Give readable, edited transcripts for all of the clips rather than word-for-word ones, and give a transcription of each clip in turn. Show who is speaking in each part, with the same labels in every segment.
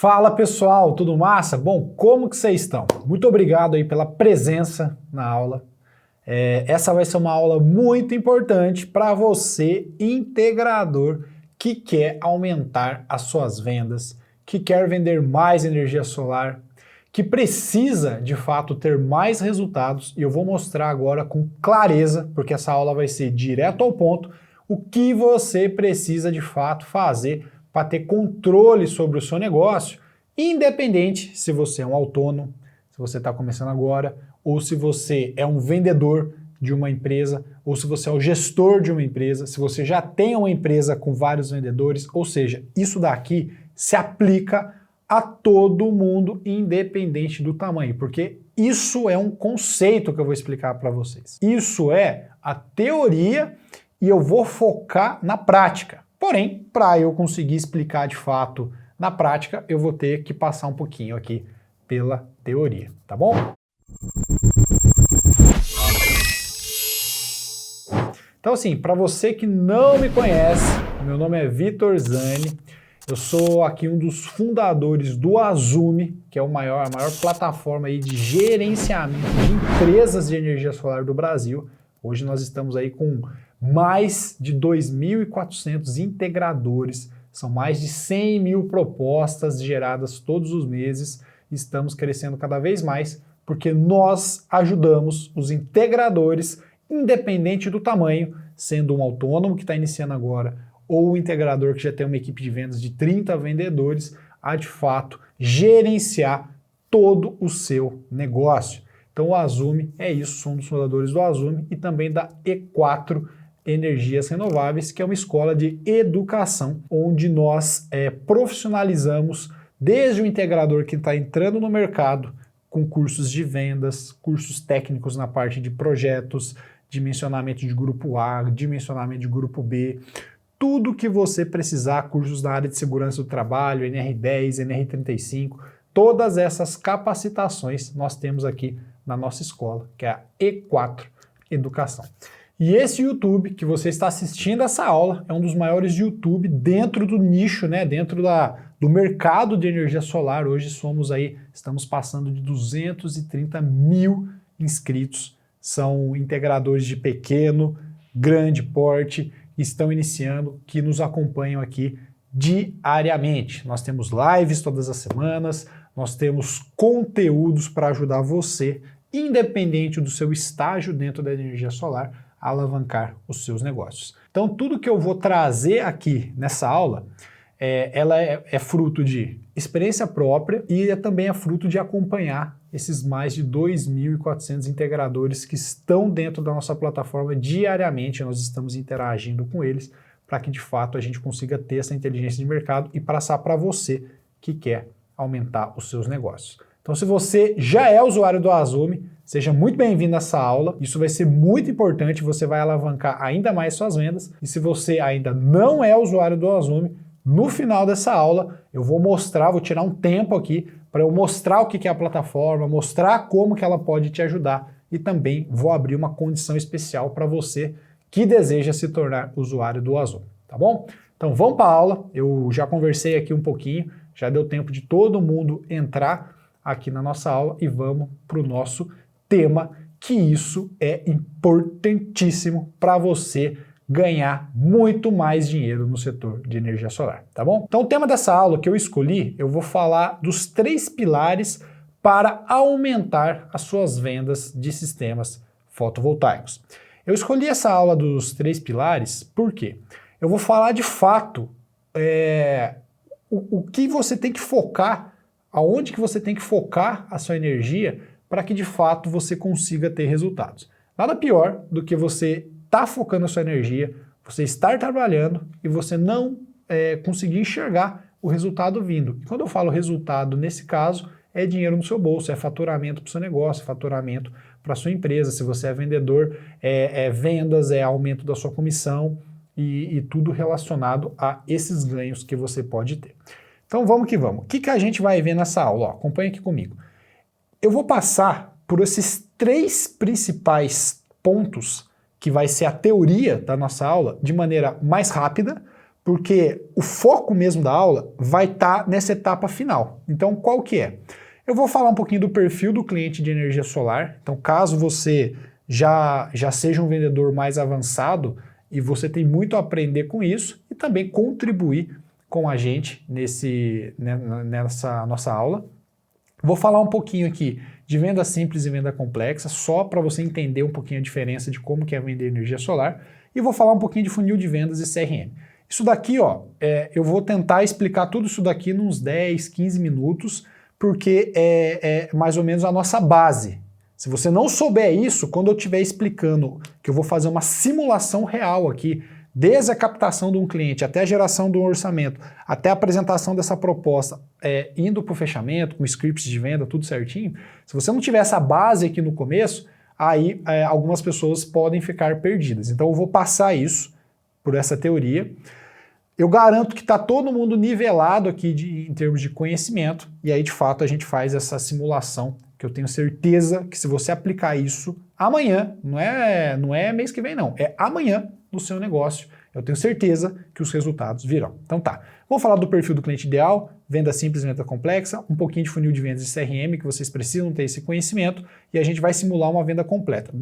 Speaker 1: Fala pessoal, tudo massa? Bom, como que vocês estão? Muito obrigado aí pela presença na aula. Essa vai ser uma aula muito importante para você, integrador, que quer aumentar as suas vendas, que quer vender mais energia solar, que precisa de fato ter mais resultados, e eu vou mostrar agora com clareza, porque essa aula vai ser direto ao ponto, o que você precisa de fato fazer para ter controle sobre o seu negócio, independente se você é um autônomo, se você está começando agora, ou se você é um vendedor de uma empresa, ou se você é o gestor de uma empresa, se você já tem uma empresa com vários vendedores, ou seja, isso daqui se aplica a todo mundo, independente do tamanho, porque isso é um conceito que eu vou explicar para vocês. Isso é a teoria e eu vou focar na prática. Porém, para eu conseguir explicar de fato na prática, eu vou ter que passar um pouquinho aqui pela teoria, tá bom? Então assim, para você que não me conhece, meu nome é Vitor Zani, eu sou aqui um dos fundadores do Azumi, que é a maior plataforma aí de gerenciamento de empresas de energia solar do Brasil. Hoje nós estamos aí com mais de 2.400 integradores, são mais de 100 mil propostas geradas todos os meses, estamos crescendo cada vez mais, porque nós ajudamos os integradores, independente do tamanho, sendo um autônomo que está iniciando agora, ou um integrador que já tem uma equipe de vendas de 30 vendedores, a de fato gerenciar todo o seu negócio. Então o Azumi é isso, sou um dos fundadores do Azumi e também da E4 Energias Renováveis, que é uma escola de educação, onde nós profissionalizamos desde o integrador que está entrando no mercado, com cursos de vendas, cursos técnicos na parte de projetos, dimensionamento de grupo A, dimensionamento de grupo B, tudo que você precisar, cursos na área de segurança do trabalho, NR10, NR35, todas essas capacitações nós temos aqui na nossa escola, que é a E4 Educação. E esse YouTube que você está assistindo essa aula é um dos maiores YouTube dentro do nicho, né, dentro do mercado de energia solar. Hoje estamos passando de 230 mil inscritos. São integradores de pequeno, grande porte, que estão iniciando, que nos acompanham aqui diariamente. Nós temos lives todas as semanas, nós temos conteúdos para ajudar você, independente do seu estágio dentro da energia solar, a alavancar os seus negócios. Então tudo que eu vou trazer aqui nessa aula, ela é fruto de experiência própria e também é fruto de acompanhar esses mais de 2.400 integradores que estão dentro da nossa plataforma diariamente. Nós estamos interagindo com eles para que de fato a gente consiga ter essa inteligência de mercado e passar para você que quer aumentar os seus negócios. Então se você já é usuário do Azumi, seja muito bem-vindo a essa aula, isso vai ser muito importante, você vai alavancar ainda mais suas vendas. E se você ainda não é usuário do Azumi, no final dessa aula eu vou tirar um tempo aqui para eu mostrar o que é a plataforma, mostrar como que ela pode te ajudar e também vou abrir uma condição especial para você que deseja se tornar usuário do Azumi, tá bom? Então vamos para a aula, eu já conversei aqui um pouquinho, já deu tempo de todo mundo entrar aqui na nossa aula e vamos para o nosso tema, que isso é importantíssimo para você ganhar muito mais dinheiro no setor de energia solar, tá bom? Então o tema dessa aula que eu escolhi, eu vou falar dos 3 pilares para aumentar as suas vendas de sistemas fotovoltaicos. Eu escolhi essa aula dos 3 pilares porque eu vou falar de fato o que você tem que focar, aonde que você tem que focar a sua energia para que de fato você consiga ter resultados. Nada pior do que você estar focando a sua energia, você estar trabalhando e você não conseguir enxergar o resultado vindo. E quando eu falo resultado, nesse caso, é dinheiro no seu bolso, é faturamento para o seu negócio, é faturamento para a sua empresa. Se você é vendedor, é vendas, é aumento da sua comissão e tudo relacionado a esses ganhos que você pode ter. Então vamos que vamos. O que a gente vai ver nessa aula? Ó, acompanha aqui comigo. Eu vou passar por esses 3 principais pontos que vai ser a teoria da nossa aula de maneira mais rápida, porque o foco mesmo da aula vai estar nessa etapa final. Então, qual que é? Eu vou falar um pouquinho do perfil do cliente de energia solar. Então, caso você já seja um vendedor mais avançado e você tem muito a aprender com isso e também contribuir com a gente nessa nossa aula. Vou falar um pouquinho aqui de venda simples e venda complexa, só para você entender um pouquinho a diferença de como que é vender energia solar. E vou falar um pouquinho de funil de vendas e CRM. Isso daqui, ó, eu vou tentar explicar tudo isso daqui nos 10, 15 minutos, porque é mais ou menos a nossa base. Se você não souber isso, quando eu estiver explicando que eu vou fazer uma simulação real aqui, desde a captação de um cliente até a geração do orçamento, até a apresentação dessa proposta, indo para o fechamento, com scripts de venda, tudo certinho, se você não tiver essa base aqui no começo, aí algumas pessoas podem ficar perdidas. Então eu vou passar isso por essa teoria. Eu garanto que está todo mundo nivelado aqui em termos de conhecimento, e aí de fato a gente faz essa simulação, que eu tenho certeza que se você aplicar isso amanhã, não é mês que vem não, é amanhã no seu negócio, eu tenho certeza que os resultados virão. Então tá, vou falar do perfil do cliente ideal, venda simples, venda complexa, um pouquinho de funil de vendas e CRM, que vocês precisam ter esse conhecimento, e a gente vai simular uma venda completa,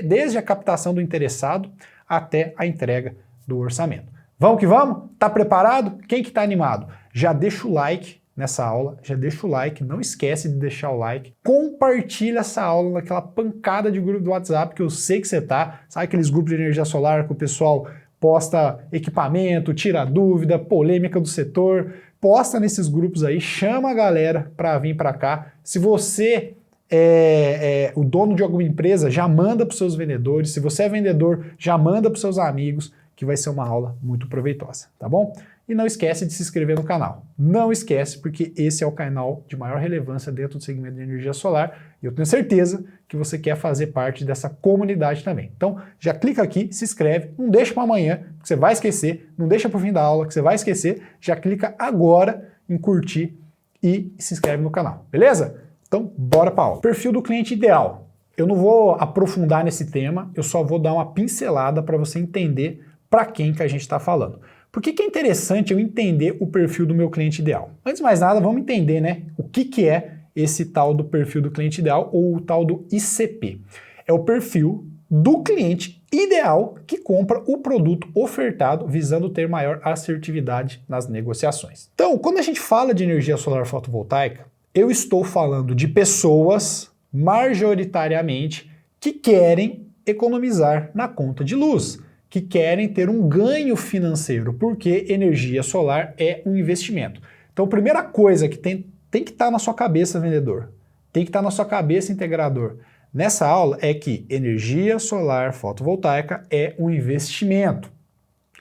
Speaker 1: desde a captação do interessado até a entrega do orçamento. Vamos que vamos? Tá preparado? Quem que tá animado? Já deixa o like nessa aula, já deixa o like, não esquece de deixar o like, compartilha essa aula naquela pancada de grupo do WhatsApp que eu sei que você tá, sabe aqueles grupos de energia solar que o pessoal posta equipamento, tira dúvida, polêmica do setor, posta nesses grupos aí, chama a galera para vir para cá. Se você é o dono de alguma empresa, já manda para os seus vendedores, se você é vendedor, já manda para os seus amigos, que vai ser uma aula muito proveitosa, tá bom? E não esquece de se inscrever no canal. Não esquece, porque esse é o canal de maior relevância dentro do segmento de energia solar e eu tenho certeza que você quer fazer parte dessa comunidade também. Então, já clica aqui, se inscreve, não deixa para amanhã, que você vai esquecer, não deixa para o fim da aula, que você vai esquecer, já clica agora em curtir e se inscreve no canal, beleza? Então, bora para a aula. Perfil do cliente ideal. Eu não vou aprofundar nesse tema, eu só vou dar uma pincelada para você entender para quem que a gente está falando. Por que é interessante eu entender o perfil do meu cliente ideal? Antes de mais nada, vamos entender, né, o que é esse tal do perfil do cliente ideal ou o tal do ICP. É o perfil do cliente ideal que compra o produto ofertado visando ter maior assertividade nas negociações. Então, quando a gente fala de energia solar fotovoltaica, eu estou falando de pessoas, majoritariamente, que querem economizar na conta de luz, que querem ter um ganho financeiro, porque energia solar é um investimento. Então, a primeira coisa que tem que estar na sua cabeça, vendedor, tem que estar na sua cabeça, integrador, nessa aula é que energia solar fotovoltaica é um investimento.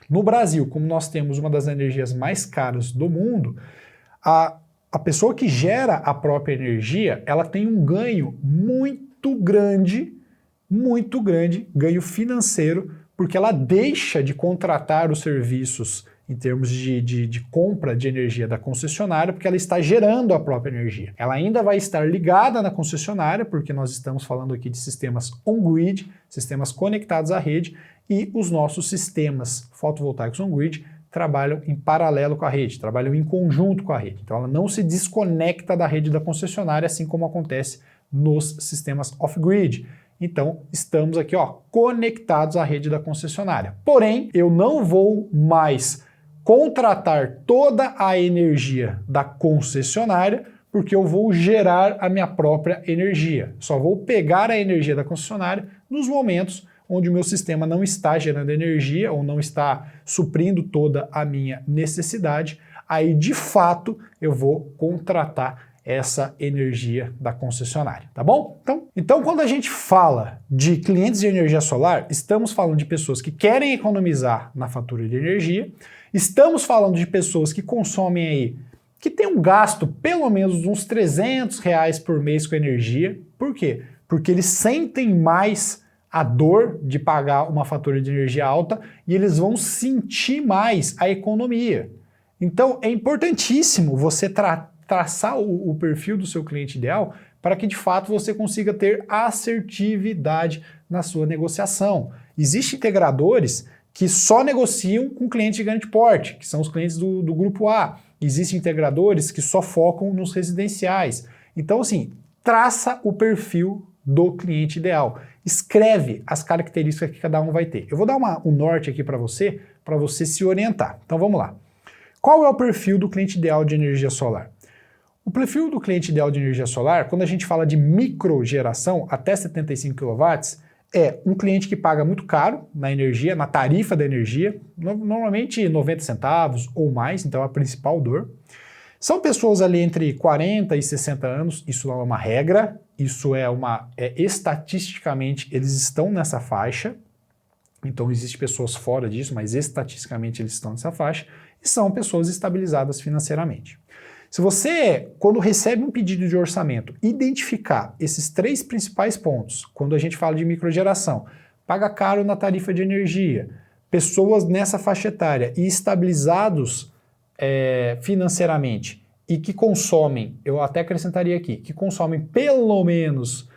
Speaker 1: No Brasil, como nós temos uma das energias mais caras do mundo, a pessoa que gera a própria energia, ela tem um ganho muito grande, ganho financeiro, porque ela deixa de contratar os serviços em termos de compra de energia da concessionária, porque ela está gerando a própria energia. Ela ainda vai estar ligada na concessionária, porque nós estamos falando aqui de sistemas on-grid, sistemas conectados à rede, e os nossos sistemas fotovoltaicos on-grid trabalham em paralelo com a rede, trabalham em conjunto com a rede. Então ela não se desconecta da rede da concessionária, assim como acontece nos sistemas off-grid. Então, estamos aqui, ó, conectados à rede da concessionária. Porém, eu não vou mais contratar toda a energia da concessionária, porque eu vou gerar a minha própria energia. Só vou pegar a energia da concessionária nos momentos onde o meu sistema não está gerando energia ou não está suprindo toda a minha necessidade. Aí, de fato, eu vou contratar essa energia da concessionária, tá bom? Então, quando a gente fala de clientes de energia solar, estamos falando de pessoas que querem economizar na fatura de energia, estamos falando de pessoas que consomem aí, que tem um gasto pelo menos uns R$300 por mês com energia. Por quê? Porque eles sentem mais a dor de pagar uma fatura de energia alta e eles vão sentir mais a economia. Então, é importantíssimo você traçar o perfil do seu cliente ideal para que de fato você consiga ter assertividade na sua negociação. Existem integradores que só negociam com clientes de grande porte, que são os clientes do grupo A. Existem integradores que só focam nos residenciais. Então, assim, traça o perfil do cliente ideal. Escreve as características que cada um vai ter. Eu vou dar um norte aqui para você se orientar. Então, vamos lá. Qual é o perfil do cliente ideal de energia solar? O perfil do cliente ideal de energia solar, quando a gente fala de microgeração, até 75 kW, é um cliente que paga muito caro na energia, na tarifa da energia, normalmente 90 centavos ou mais, então é a principal dor. São pessoas ali entre 40 e 60 anos, isso não é uma regra, isso estatisticamente eles estão nessa faixa, então existem pessoas fora disso, mas estatisticamente eles estão nessa faixa, e são pessoas estabilizadas financeiramente. Se você, quando recebe um pedido de orçamento, identificar esses 3 principais pontos, quando a gente fala de microgeração, paga caro na tarifa de energia, pessoas nessa faixa etária e estabilizados financeiramente e que consomem, eu até acrescentaria aqui, que consomem pelo menos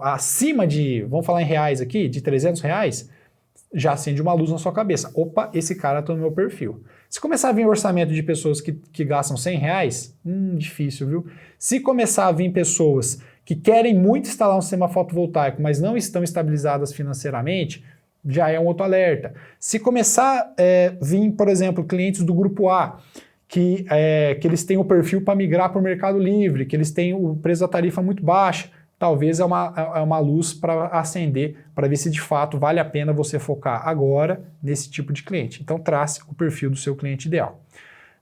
Speaker 1: acima de, vamos falar em reais aqui, de R$300, já acende uma luz na sua cabeça. Opa, esse cara está no meu perfil. Se começar a vir orçamento de pessoas que gastam R$100, difícil, viu? Se começar a vir pessoas que querem muito instalar um sistema fotovoltaico, mas não estão estabilizadas financeiramente, já é um outro alerta. Se começar a vir, por exemplo, clientes do grupo A, que eles têm o perfil para migrar para o Mercado Livre, que eles têm o preço da tarifa muito baixa, talvez é uma luz para acender, para ver se de fato vale a pena você focar agora nesse tipo de cliente. Então trace o perfil do seu cliente ideal.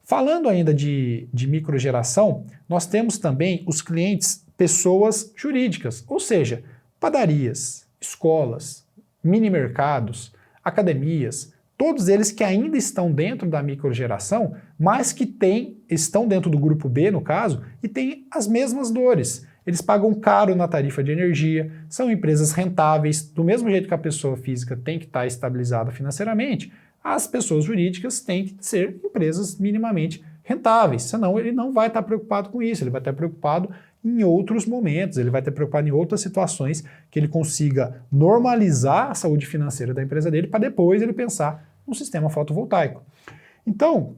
Speaker 1: Falando ainda de microgeração, nós temos também os clientes, pessoas jurídicas, ou seja, padarias, escolas, mini mercados, academias, todos eles que ainda estão dentro da microgeração, mas que estão dentro do grupo B, no caso, e têm as mesmas dores. Eles pagam caro na tarifa de energia, são empresas rentáveis, do mesmo jeito que a pessoa física tem que estar estabilizada financeiramente, as pessoas jurídicas têm que ser empresas minimamente rentáveis, senão ele não vai estar preocupado com isso, ele vai estar preocupado em outros momentos, ele vai estar preocupado em outras situações que ele consiga normalizar a saúde financeira da empresa dele para depois ele pensar no sistema fotovoltaico. Então,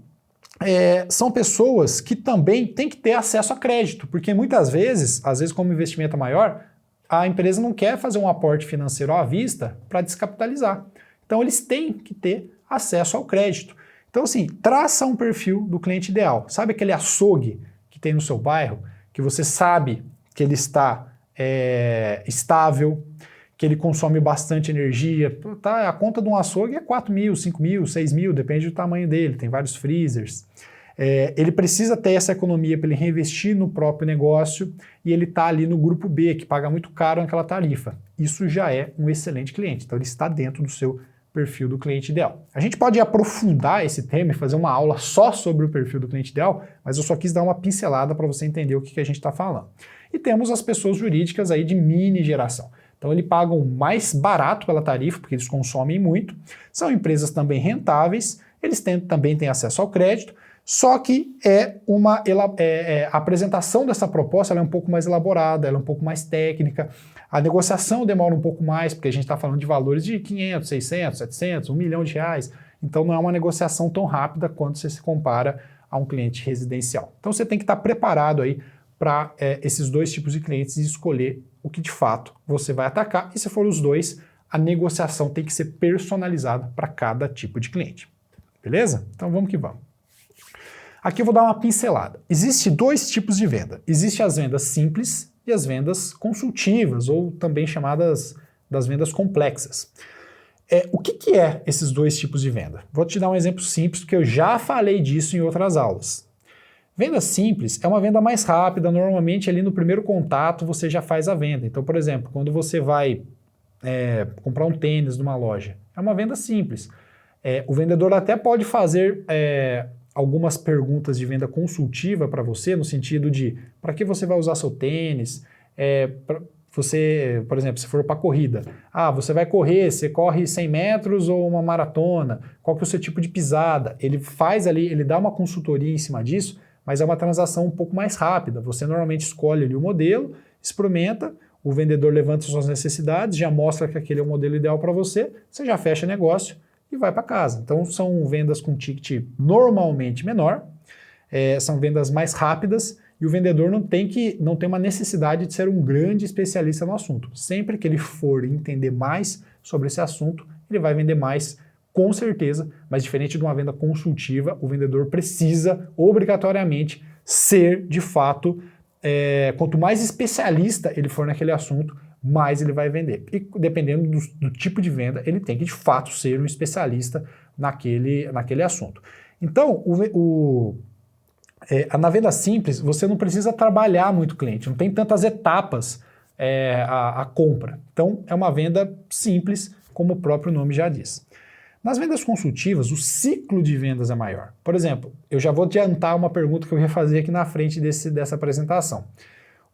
Speaker 1: são pessoas que também têm que ter acesso a crédito, porque muitas vezes, às vezes como o investimento é maior, a empresa não quer fazer um aporte financeiro à vista para descapitalizar. Então eles têm que ter acesso ao crédito. Então assim, traça um perfil do cliente ideal. Sabe aquele açougue que tem no seu bairro, que você sabe que ele está estável, que ele consome bastante energia, a conta de um açougue é 4 mil, 5 mil, 6 mil, depende do tamanho dele, tem vários freezers. Ele precisa ter essa economia para ele reinvestir no próprio negócio e ele está ali no grupo B, que paga muito caro naquela tarifa. Isso já é um excelente cliente, então ele está dentro do seu perfil do cliente ideal. A gente pode aprofundar esse tema e fazer uma aula só sobre o perfil do cliente ideal, mas eu só quis dar uma pincelada para você entender o que a gente está falando. E temos as pessoas jurídicas aí de mini geração. Então eles pagam mais barato pela tarifa, porque eles consomem muito, são empresas também rentáveis, eles também têm acesso ao crédito, só que a apresentação dessa proposta ela é um pouco mais elaborada, ela é um pouco mais técnica, a negociação demora um pouco mais, porque a gente está falando de valores de 500, 600, 700, 1 milhão de reais, então não é uma negociação tão rápida quanto você se compara a um cliente residencial. Então você tem que estar preparado aí para esses dois tipos de clientes e escolher o que de fato você vai atacar, e se for os dois, a negociação tem que ser personalizada para cada tipo de cliente. Beleza? Então vamos que vamos. Aqui eu vou dar uma pincelada. Existem 2 tipos de venda. Existem as vendas simples e as vendas consultivas, ou também chamadas das vendas complexas. O que é esses 2 tipos de venda? Vou te dar um exemplo simples, porque eu já falei disso em outras aulas. Venda simples é uma venda mais rápida, normalmente ali no primeiro contato você já faz a venda. Então, por exemplo, quando você vai comprar um tênis numa loja, é uma venda simples. O vendedor até pode fazer algumas perguntas de venda consultiva para você, no sentido de para que você vai usar seu tênis, você, por exemplo, se for para corrida, você vai correr, você corre 100 metros ou uma maratona, qual que é o seu tipo de pisada? Ele faz ali, ele dá uma consultoria em cima disso, mas é uma transação um pouco mais rápida. Você normalmente escolhe ali o modelo, experimenta, o vendedor levanta suas necessidades, já mostra que aquele é o modelo ideal para você, você já fecha negócio e vai para casa. Então são vendas com ticket normalmente menor, são vendas mais rápidas e o vendedor não tem uma necessidade de ser um grande especialista no assunto. Sempre que ele for entender mais sobre esse assunto, ele vai vender mais, com certeza, mas diferente de uma venda consultiva, o vendedor precisa obrigatoriamente ser, de fato, quanto mais especialista ele for naquele assunto, mais ele vai vender. E dependendo do tipo de venda, ele tem que, de fato, ser um especialista naquele assunto. Então, na venda simples, você não precisa trabalhar muito o cliente, não tem tantas etapas a compra. Então, é uma venda simples, como o próprio nome já diz. Nas vendas consultivas, o ciclo de vendas é maior. Por exemplo, eu já vou adiantar uma pergunta que eu ia fazer aqui na frente dessa apresentação.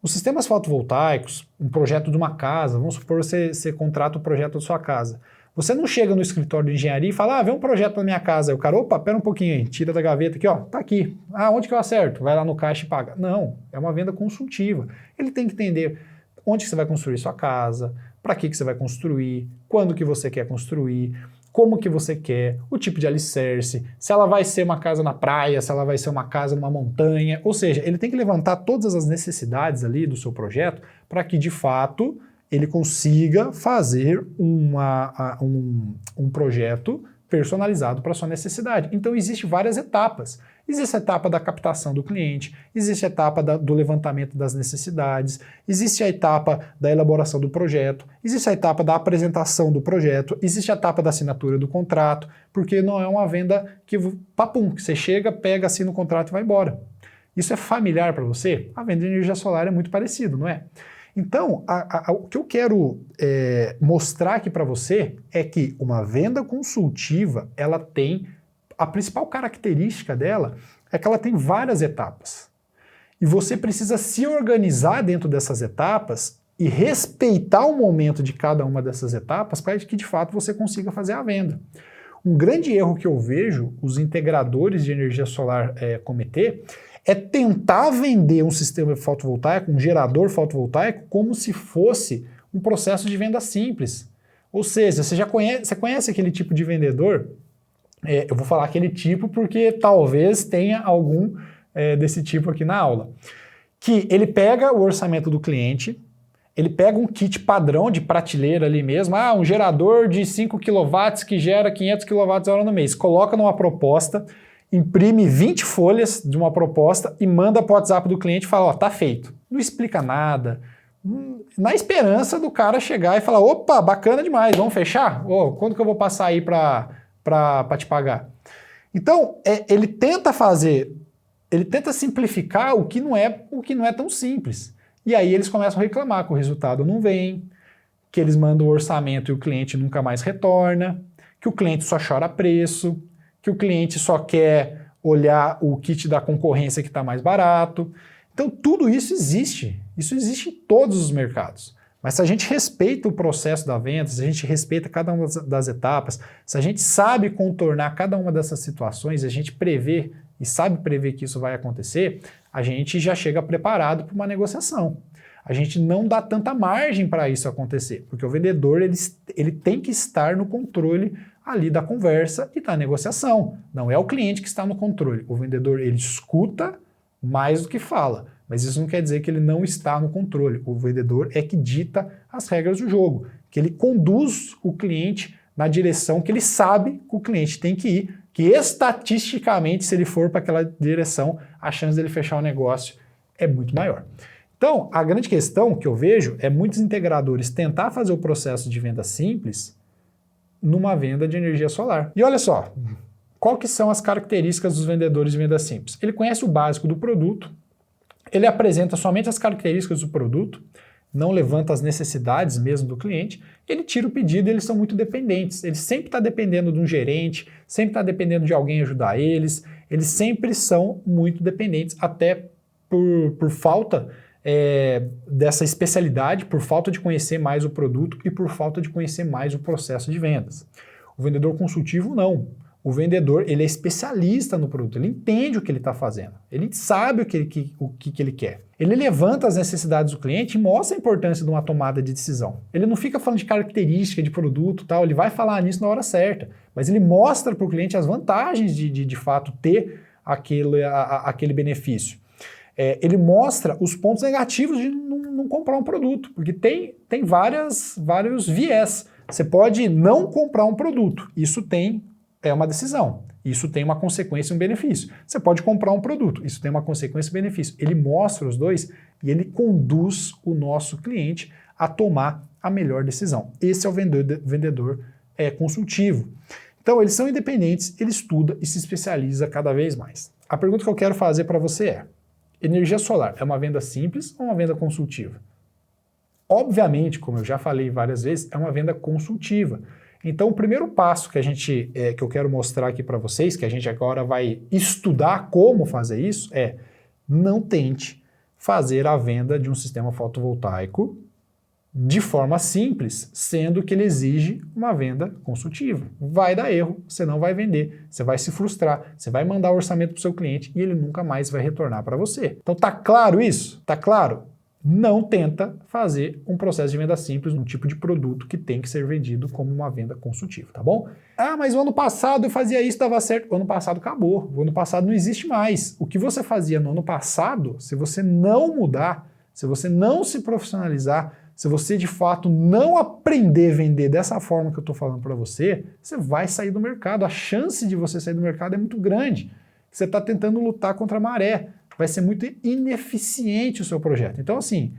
Speaker 1: Os sistemas fotovoltaicos, um projeto de uma casa, vamos supor você contrata o projeto da sua casa. Você não chega no escritório de engenharia e fala, vê um projeto na minha casa. Aí o cara, opa, pera um pouquinho aí, tira da gaveta aqui, ó, tá aqui. Onde que eu acerto? Vai lá no caixa e paga. Não, é uma venda consultiva. Ele tem que entender onde que você vai construir sua casa, para que você vai construir, quando que você quer construir, como que você quer, o tipo de alicerce, se ela vai ser uma casa na praia, se ela vai ser uma casa numa montanha, ou seja, ele tem que levantar todas as necessidades ali do seu projeto para que, de fato, ele consiga fazer um projeto personalizado para a sua necessidade. Então, existem várias etapas. Existe a etapa da captação do cliente, existe a etapa do levantamento das necessidades, existe a etapa da elaboração do projeto, existe a etapa da apresentação do projeto, existe a etapa da assinatura do contrato, porque não é uma venda que você chega, pega, assina o contrato e vai embora. Isso é familiar para você? A venda de energia solar é muito parecido, não é? Então, o que eu quero mostrar aqui para você é que uma venda consultiva, ela tem, a principal característica dela é que ela tem várias etapas. E você precisa se organizar dentro dessas etapas e respeitar o momento de cada uma dessas etapas para que, de fato, você consiga fazer a venda. Um grande erro que eu vejo os integradores de energia solar cometer é tentar vender um sistema fotovoltaico, um gerador fotovoltaico, como se fosse um processo de venda simples. Ou seja, você conhece aquele tipo de vendedor? Eu vou falar aquele tipo porque talvez tenha algum desse tipo aqui na aula. Que ele pega o orçamento do cliente, ele pega um kit padrão de prateleira ali mesmo, um gerador de 5 kW que gera 500 kWh no mês, coloca numa proposta, imprime 20 folhas de uma proposta e manda para o WhatsApp do cliente e fala, tá feito. Não explica nada, na esperança do cara chegar e falar, opa, bacana demais, vamos fechar? Quando que eu vou passar aí para te pagar? Então, ele tenta simplificar o que não é tão simples. E aí eles começam a reclamar que o resultado não vem, que eles mandam o orçamento e o cliente nunca mais retorna, que o cliente só chora preço, que o cliente só quer olhar o kit da concorrência que está mais barato. Então tudo isso existe em todos os mercados. Mas se a gente respeita o processo da venda, se a gente respeita cada uma das etapas, se a gente sabe contornar cada uma dessas situações, a gente prevê e sabe prever que isso vai acontecer, a gente já chega preparado para uma negociação. A gente não dá tanta margem para isso acontecer, porque o vendedor ele tem que estar no controle ali da conversa e da negociação. Não é o cliente que está no controle. O vendedor ele escuta mais do que fala, mas isso não quer dizer que ele não está no controle. O vendedor é que dita as regras do jogo, que ele conduz o cliente na direção que ele sabe que o cliente tem que ir, que estatisticamente, se ele for para aquela direção, a chance dele fechar o negócio é muito maior. Então, a grande questão que eu vejo é muitos integradores tentar fazer o processo de venda simples numa venda de energia solar. E olha só, qual que são as características dos vendedores de venda simples? Ele conhece o básico do produto, ele apresenta somente as características do produto, não levanta as necessidades mesmo do cliente, ele tira o pedido e eles são muito dependentes. Ele sempre está dependendo de um gerente, sempre está dependendo de alguém ajudar eles sempre são muito dependentes, até por falta dessa especialidade, por falta de conhecer mais o produto e por falta de conhecer mais o processo de vendas. O vendedor consultivo não. O vendedor, ele é especialista no produto, ele entende o que ele está fazendo, ele sabe o que ele quer. Ele levanta as necessidades do cliente e mostra a importância de uma tomada de decisão. Ele não fica falando de característica de produto, tal, ele vai falar nisso na hora certa, mas ele mostra para o cliente as vantagens de fato ter aquele benefício. Ele mostra os pontos negativos de não comprar um produto, porque tem vários viés. Você pode não comprar um produto, isso é uma decisão, isso tem uma consequência e um benefício. Você pode comprar um produto, isso tem uma consequência e um benefício. Ele mostra os dois e ele conduz o nosso cliente a tomar a melhor decisão. Esse é o vendedor consultivo. Então, eles são independentes, ele estuda e se especializa cada vez mais. A pergunta que eu quero fazer para você é: energia solar é uma venda simples ou uma venda consultiva? Obviamente, como eu já falei várias vezes, é uma venda consultiva. Então, o primeiro passo que eu quero mostrar aqui para vocês, que a gente agora vai estudar como fazer isso, é: não tente fazer a venda de um sistema fotovoltaico de forma simples, sendo que ele exige uma venda consultiva. Vai dar erro, você não vai vender, você vai se frustrar, você vai mandar o orçamento para o seu cliente e ele nunca mais vai retornar para você. Então, tá claro isso? Tá claro? Não tenta fazer um processo de venda simples num tipo de produto que tem que ser vendido como uma venda consultiva, tá bom? Ah, mas o ano passado eu fazia isso, dava certo. O ano passado acabou, o ano passado não existe mais. O que você fazia no ano passado, se você não mudar, se você não se profissionalizar, se você de fato não aprender a vender dessa forma que eu estou falando para você, você vai sair do mercado. A chance de você sair do mercado é muito grande. Você está tentando lutar contra a maré. Vai ser muito ineficiente o seu projeto. Então, assim,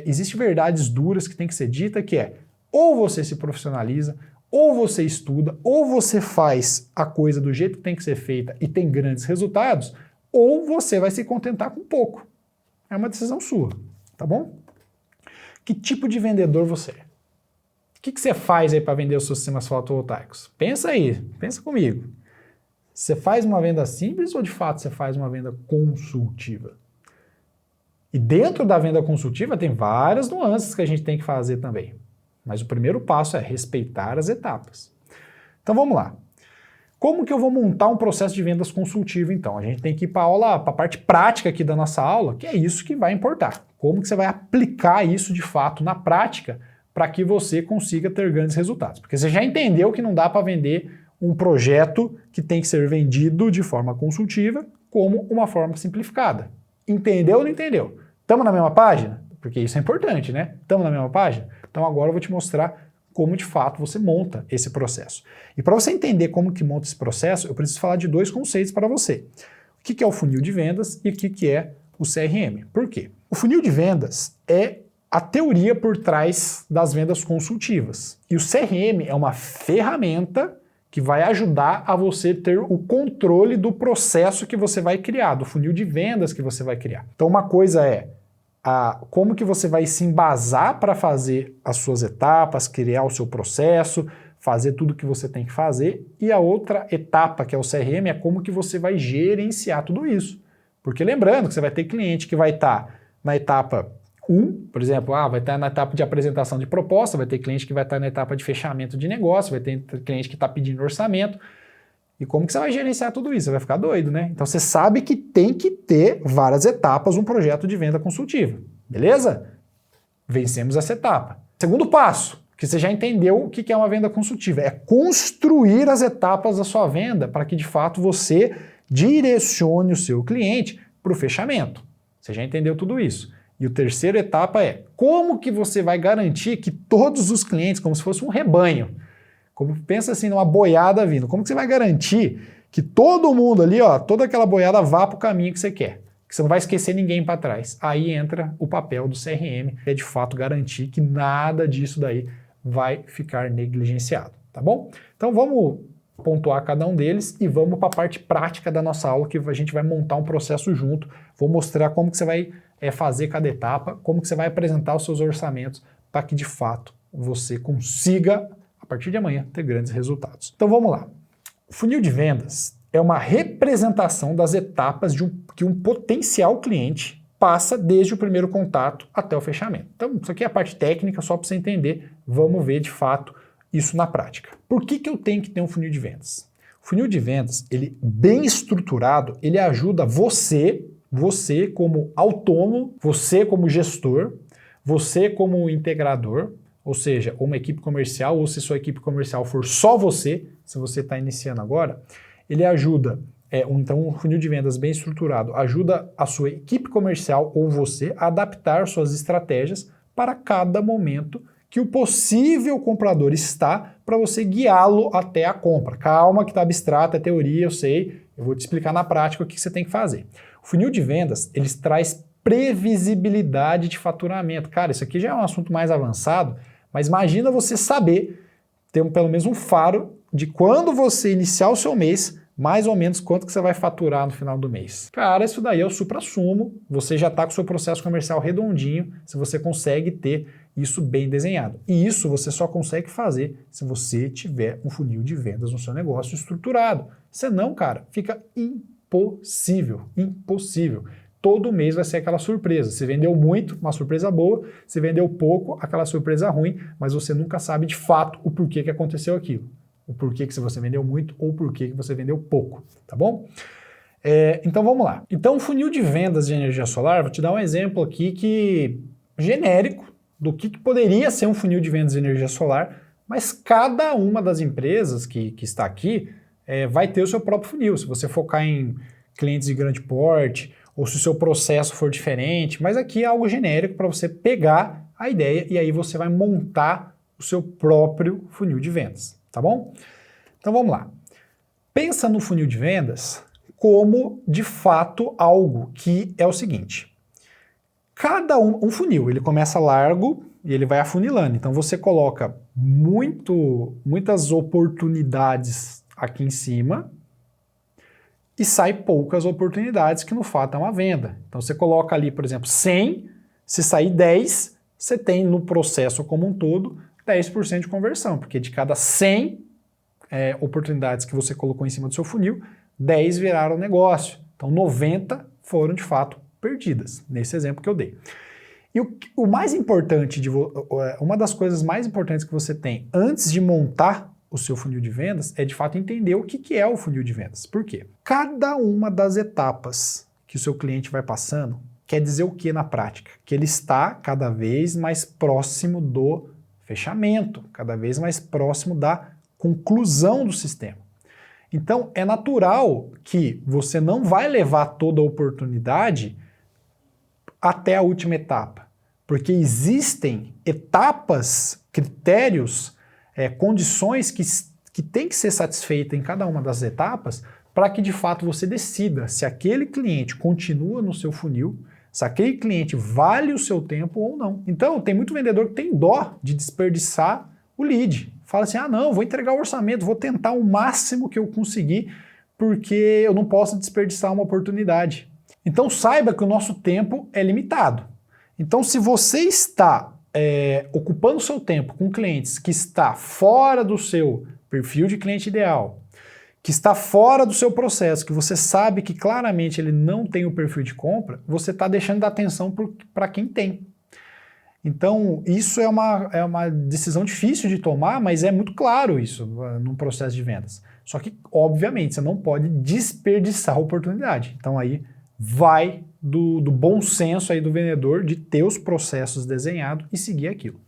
Speaker 1: existem verdades duras que tem que ser dita, que é: ou você se profissionaliza, ou você estuda, ou você faz a coisa do jeito que tem que ser feita e tem grandes resultados, ou você vai se contentar com pouco. É uma decisão sua, tá bom? Que tipo de vendedor você é? O que você faz aí para vender os seus sistemas fotovoltaicos? Pensa aí, pensa comigo. Você faz uma venda simples ou de fato você faz uma venda consultiva? E dentro da venda consultiva tem várias nuances que a gente tem que fazer também. Mas o primeiro passo é respeitar as etapas. Então vamos lá. Como que eu vou montar um processo de vendas consultivo então? A gente tem que ir para a parte prática aqui da nossa aula, que é isso que vai importar. Como que você vai aplicar isso de fato na prática para que você consiga ter grandes resultados? Porque você já entendeu que não dá para vender um projeto que tem que ser vendido de forma consultiva como uma forma simplificada. Entendeu ou não entendeu? Estamos na mesma página? Porque isso é importante, né? Estamos na mesma página? Então agora eu vou te mostrar como de fato você monta esse processo. E para você entender como que monta esse processo, eu preciso falar de dois conceitos para você. O que é o funil de vendas e o que é o CRM. Por quê? O funil de vendas é a teoria por trás das vendas consultivas. E o CRM é uma ferramenta que vai ajudar a você ter o controle do processo que você vai criar, do funil de vendas que você vai criar. Então uma coisa é como que você vai se embasar para fazer as suas etapas, criar o seu processo, fazer tudo o que você tem que fazer, e a outra etapa, que é o CRM, é como que você vai gerenciar tudo isso. Porque lembrando que você vai ter cliente que vai estar na etapa 1, por exemplo, vai estar na etapa de apresentação de proposta, vai ter cliente que vai estar na etapa de fechamento de negócio, vai ter cliente que está pedindo orçamento. E como que você vai gerenciar tudo isso? Você vai ficar doido, né? Então você sabe que tem que ter várias etapas um projeto de venda consultiva, beleza? Vencemos essa etapa. Segundo passo, que você já entendeu o que é uma venda consultiva, é construir as etapas da sua venda para que de fato você direcione o seu cliente para o fechamento. Você já entendeu tudo isso. E a terceira etapa é como que você vai garantir que todos os clientes, como se fosse um rebanho, pensa assim numa boiada vindo, como que você vai garantir que todo mundo ali, toda aquela boiada vá para o caminho que você quer? Que você não vai esquecer ninguém para trás. Aí entra o papel do CRM, que é de fato garantir que nada disso daí vai ficar negligenciado, tá bom? Então vamos pontuar cada um deles e vamos para a parte prática da nossa aula, que a gente vai montar um processo junto. Vou mostrar como que você vai fazer cada etapa, como que você vai apresentar os seus orçamentos para que de fato você consiga, a partir de amanhã, ter grandes resultados. Então vamos lá. O funil de vendas é uma representação das etapas que um potencial cliente passa desde o primeiro contato até o fechamento. Então isso aqui é a parte técnica, só para você entender. Vamos ver de fato isso na prática. Por que eu tenho que ter um funil de vendas? O Funil de vendas, ele bem estruturado, ele ajuda você como autônomo, você como gestor, você como integrador, ou seja, uma equipe comercial, ou se sua equipe comercial for só você, se você está iniciando agora, ele ajuda, então um funil de vendas bem estruturado ajuda a sua equipe comercial ou você a adaptar suas estratégias para cada momento que o possível comprador está para você guiá-lo até a compra. Calma que está abstrata, é teoria, eu sei, eu vou te explicar na prática o que você tem que fazer. O funil de vendas, ele traz previsibilidade de faturamento. Cara, isso aqui já é um assunto mais avançado, mas imagina você saber, ter pelo menos um faro de quando você iniciar o seu mês, mais ou menos quanto que você vai faturar no final do mês. Cara, isso daí é o suprassumo, você já está com o seu processo comercial redondinho, se você consegue ter isso bem desenhado. E isso você só consegue fazer se você tiver um funil de vendas no seu negócio estruturado. Senão, cara, fica impossível, impossível. Todo mês vai ser aquela surpresa. Se vendeu muito, uma surpresa boa. Se vendeu pouco, aquela surpresa ruim, mas você nunca sabe de fato o porquê que aconteceu aquilo. O porquê que você vendeu muito ou o porquê que você vendeu pouco, tá bom? Então vamos lá. Então o funil de vendas de energia solar, vou te dar um exemplo aqui genérico do que poderia ser um funil de vendas de energia solar, mas cada uma das empresas que está aqui vai ter o seu próprio funil. Se você focar em clientes de grande porte, ou se o seu processo for diferente, mas aqui é algo genérico para você pegar a ideia e aí você vai montar o seu próprio funil de vendas, tá bom? Então vamos lá. Pensa no funil de vendas como, de fato, algo que é o seguinte. Um funil, ele começa largo e ele vai afunilando. Então você coloca muitas oportunidades aqui em cima e sai poucas oportunidades, que no fato é uma venda. Então você coloca ali, por exemplo, 100, se sair 10, você tem no processo como um todo 10% de conversão, porque de cada 100 oportunidades que você colocou em cima do seu funil, 10 viraram negócio. Então 90 foram de fato perdidas, nesse exemplo que eu dei. E o mais importante, uma das coisas mais importantes que você tem antes de montar o seu funil de vendas é de fato entender o que é o funil de vendas. Por quê? Cada uma das etapas que o seu cliente vai passando quer dizer o que na prática? Que ele está cada vez mais próximo do fechamento, cada vez mais próximo da conclusão do sistema. Então é natural que você não vai levar toda a oportunidade até a última etapa, porque existem etapas, critérios, condições que têm que ser satisfeitas em cada uma das etapas para que de fato você decida se aquele cliente continua no seu funil, se aquele cliente vale o seu tempo ou não. Então tem muito vendedor que tem dó de desperdiçar o lead. Fala assim, não, vou entregar o orçamento, vou tentar o máximo que eu conseguir porque eu não posso desperdiçar uma oportunidade. Então saiba que o nosso tempo é limitado. Então se você está ocupando o seu tempo com clientes que está fora do seu perfil de cliente ideal, que está fora do seu processo, que você sabe que claramente ele não tem o perfil de compra, você está deixando de dar atenção para quem tem. Então isso é uma decisão difícil de tomar, mas é muito claro isso no processo de vendas. Só que, obviamente, você não pode desperdiçar a oportunidade. Então aí vai do bom senso aí do vendedor de ter os processos desenhados e seguir aquilo.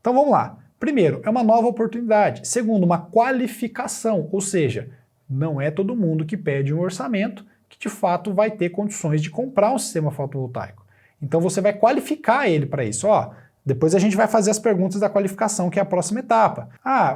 Speaker 1: Então vamos lá. Primeiro, é uma nova oportunidade. Segundo, uma qualificação, ou seja, não é todo mundo que pede um orçamento que de fato vai ter condições de comprar um sistema fotovoltaico. Então você vai qualificar ele para isso. Depois a gente vai fazer as perguntas da qualificação, que é a próxima etapa.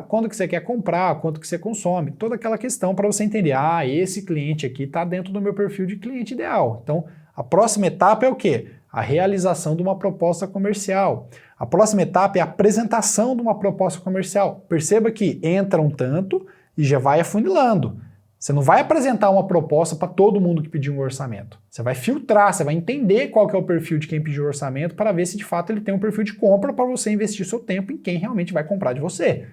Speaker 1: Quando que você quer comprar, quanto que você consome, toda aquela questão para você entender, esse cliente aqui está dentro do meu perfil de cliente ideal. Então a próxima etapa é o quê? A realização de uma proposta comercial. A próxima etapa é a apresentação de uma proposta comercial. Perceba que entra um tanto e já vai afunilando. Você não vai apresentar uma proposta para todo mundo que pediu um orçamento. Você vai filtrar, você vai entender qual que é o perfil de quem pediu orçamento para ver se de fato ele tem um perfil de compra para você investir seu tempo em quem realmente vai comprar de você.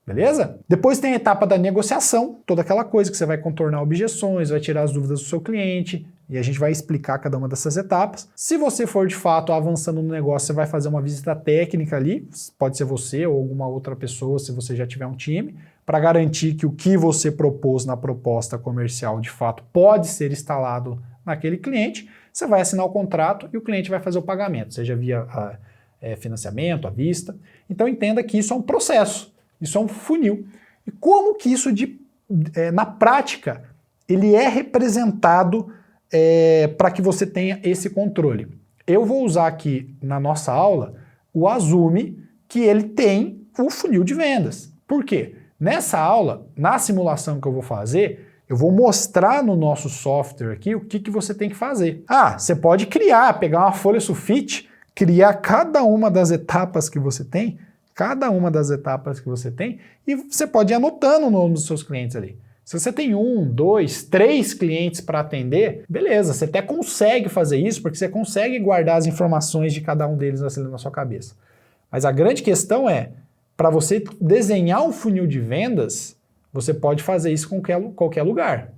Speaker 1: Beleza? Depois tem a etapa da negociação, toda aquela coisa que você vai contornar objeções, vai tirar as dúvidas do seu cliente, e a gente vai explicar cada uma dessas etapas. Se você for de fato avançando no negócio, você vai fazer uma visita técnica ali, pode ser você ou alguma outra pessoa, se você já tiver um time, para garantir que o que você propôs na proposta comercial de fato pode ser instalado naquele cliente. Você vai assinar o contrato e o cliente vai fazer o pagamento, seja via financiamento, à vista. Então entenda que isso é um processo, isso é um funil. E como que isso na prática ele é representado para que você tenha esse controle? Eu vou usar aqui na nossa aula o Azumi, que ele tem o funil de vendas. Por quê? Nessa aula, na simulação que eu vou fazer, eu vou mostrar no nosso software aqui o que você tem que fazer. Você pode pegar uma folha sulfite, criar cada uma das etapas que você tem, e você pode ir anotando o nome dos seus clientes ali. Se você tem 1, 2, 3 clientes para atender, beleza, você até consegue fazer isso, porque você consegue guardar as informações de cada um deles na sua cabeça. Mas a grande questão é, para você desenhar um funil de vendas, você pode fazer isso com qualquer lugar.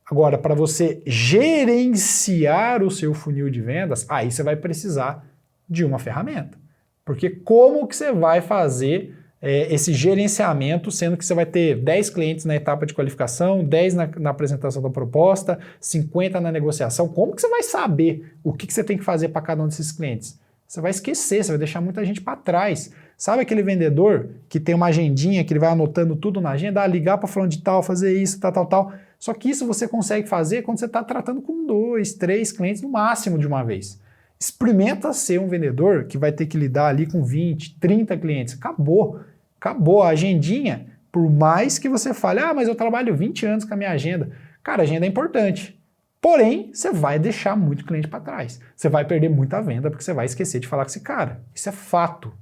Speaker 1: Agora, para você gerenciar o seu funil de vendas, aí você vai precisar de uma ferramenta. Porque como que você vai fazer esse gerenciamento, sendo que você vai ter 10 clientes na etapa de qualificação, 10 na apresentação da proposta, 50 na negociação? Como que você vai saber o que você tem que fazer para cada um desses clientes? Você vai esquecer, você vai deixar muita gente para trás. Sabe aquele vendedor que tem uma agendinha, que ele vai anotando tudo na agenda, ligar para fulano de tal, fazer isso, tal. Só que isso você consegue fazer quando você está tratando com 2, 3 clientes no máximo de uma vez. Experimenta ser um vendedor que vai ter que lidar ali com 20, 30 clientes. Acabou a agendinha, por mais que você fale, mas eu trabalho 20 anos com a minha agenda. Cara, a agenda é importante. Porém, você vai deixar muito cliente para trás. Você vai perder muita venda porque você vai esquecer de falar com esse cara. Isso é fato,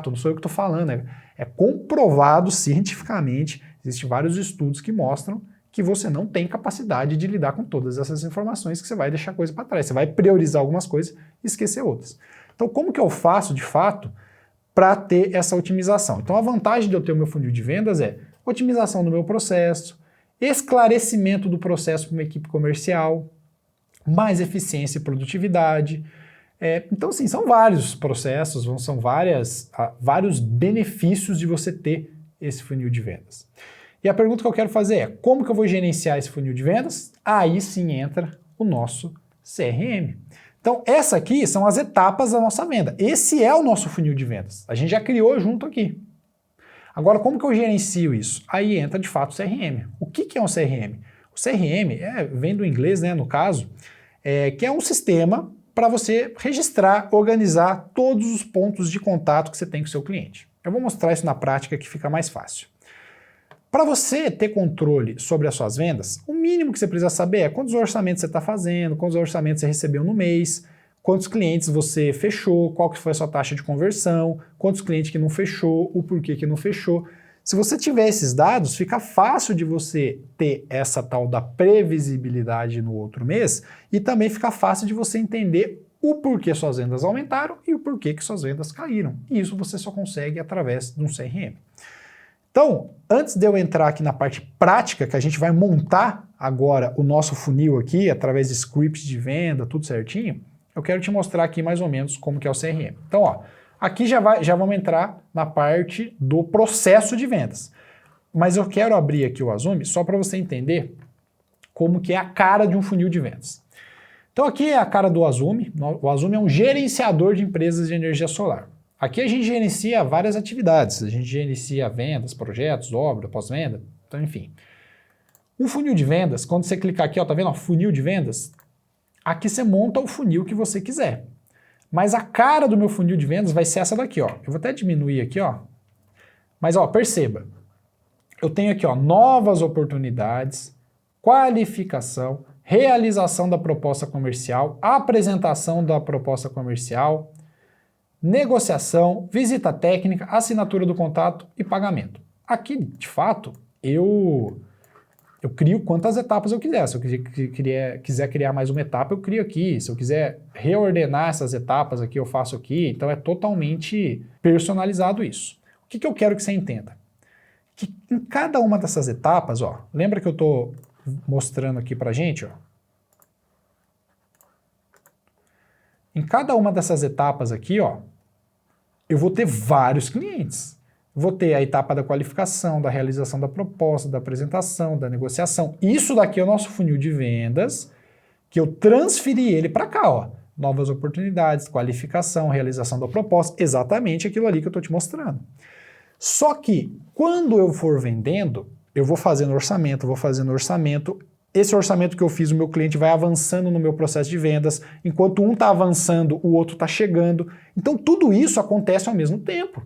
Speaker 1: não sou eu que estou falando. É comprovado cientificamente, existem vários estudos que mostram que você não tem capacidade de lidar com todas essas informações, que você vai deixar coisa para trás. Você vai priorizar algumas coisas e esquecer outras. Então, como que eu faço, de fato, para ter essa otimização? Então, a vantagem de eu ter o meu funil de vendas é otimização do meu processo, esclarecimento do processo para uma equipe comercial, mais eficiência e produtividade. Então, assim, são vários processos, são vários benefícios de você ter esse funil de vendas. E a pergunta que eu quero fazer é, como que eu vou gerenciar esse funil de vendas? Aí sim entra o nosso CRM. Então, essa aqui são as etapas da nossa venda. Esse é o nosso funil de vendas. A gente já criou junto aqui. Agora, como que eu gerencio isso? Aí entra, de fato, o CRM. O que é um CRM? O CRM vem do inglês, no caso, que é um sistema para você registrar, organizar todos os pontos de contato que você tem com o seu cliente. Eu vou mostrar isso na prática que fica mais fácil. Para você ter controle sobre as suas vendas, o mínimo que você precisa saber é quantos orçamentos você está fazendo, quantos orçamentos você recebeu no mês, quantos clientes você fechou, qual que foi a sua taxa de conversão, quantos clientes que não fechou, o porquê que não fechou. Se você tiver esses dados, fica fácil de você ter essa tal da previsibilidade no outro mês e também fica fácil de você entender o porquê suas vendas aumentaram e o porquê que suas vendas caíram. E isso você só consegue através de um CRM. Então, antes de eu entrar aqui na parte prática, que a gente vai montar agora o nosso funil aqui, através de scripts de venda, tudo certinho, eu quero te mostrar aqui mais ou menos como que é o CRM. Então, aqui já vamos entrar na parte do processo de vendas. Mas eu quero abrir aqui o Azumi só para você entender como que é a cara de um funil de vendas. Então, aqui é a cara do Azumi. O Azumi é um gerenciador de empresas de energia solar. Aqui a gente gerencia várias atividades, a gente gerencia vendas, projetos, obra, pós-venda, então enfim. Um funil de vendas, quando você clicar aqui, tá vendo, funil de vendas? Aqui você monta o funil que você quiser. Mas a cara do meu funil de vendas vai ser essa daqui, Eu vou até diminuir aqui, Mas, perceba. Eu tenho aqui, novas oportunidades, qualificação, realização da proposta comercial, apresentação da proposta comercial, negociação, visita técnica, assinatura do contrato e pagamento. Aqui, de fato, eu crio quantas etapas eu quiser. Se eu quiser criar mais uma etapa, eu crio aqui. Se eu quiser reordenar essas etapas aqui, eu faço aqui. Então é totalmente personalizado isso. O que eu quero que você entenda? Que em cada uma dessas etapas, lembra que eu estou mostrando aqui pra gente, em cada uma dessas etapas aqui, ó, eu vou ter vários clientes. Vou ter a etapa da qualificação, da realização da proposta, da apresentação, da negociação. Isso daqui é o nosso funil de vendas, que eu transferi ele para cá, ó. Novas oportunidades, qualificação, realização da proposta, exatamente aquilo ali que eu estou te mostrando. Só que, quando eu for vendendo, eu vou fazendo orçamento, esse orçamento que eu fiz, o meu cliente vai avançando no meu processo de vendas, enquanto um está avançando, o outro está chegando. Então, tudo isso acontece ao mesmo tempo.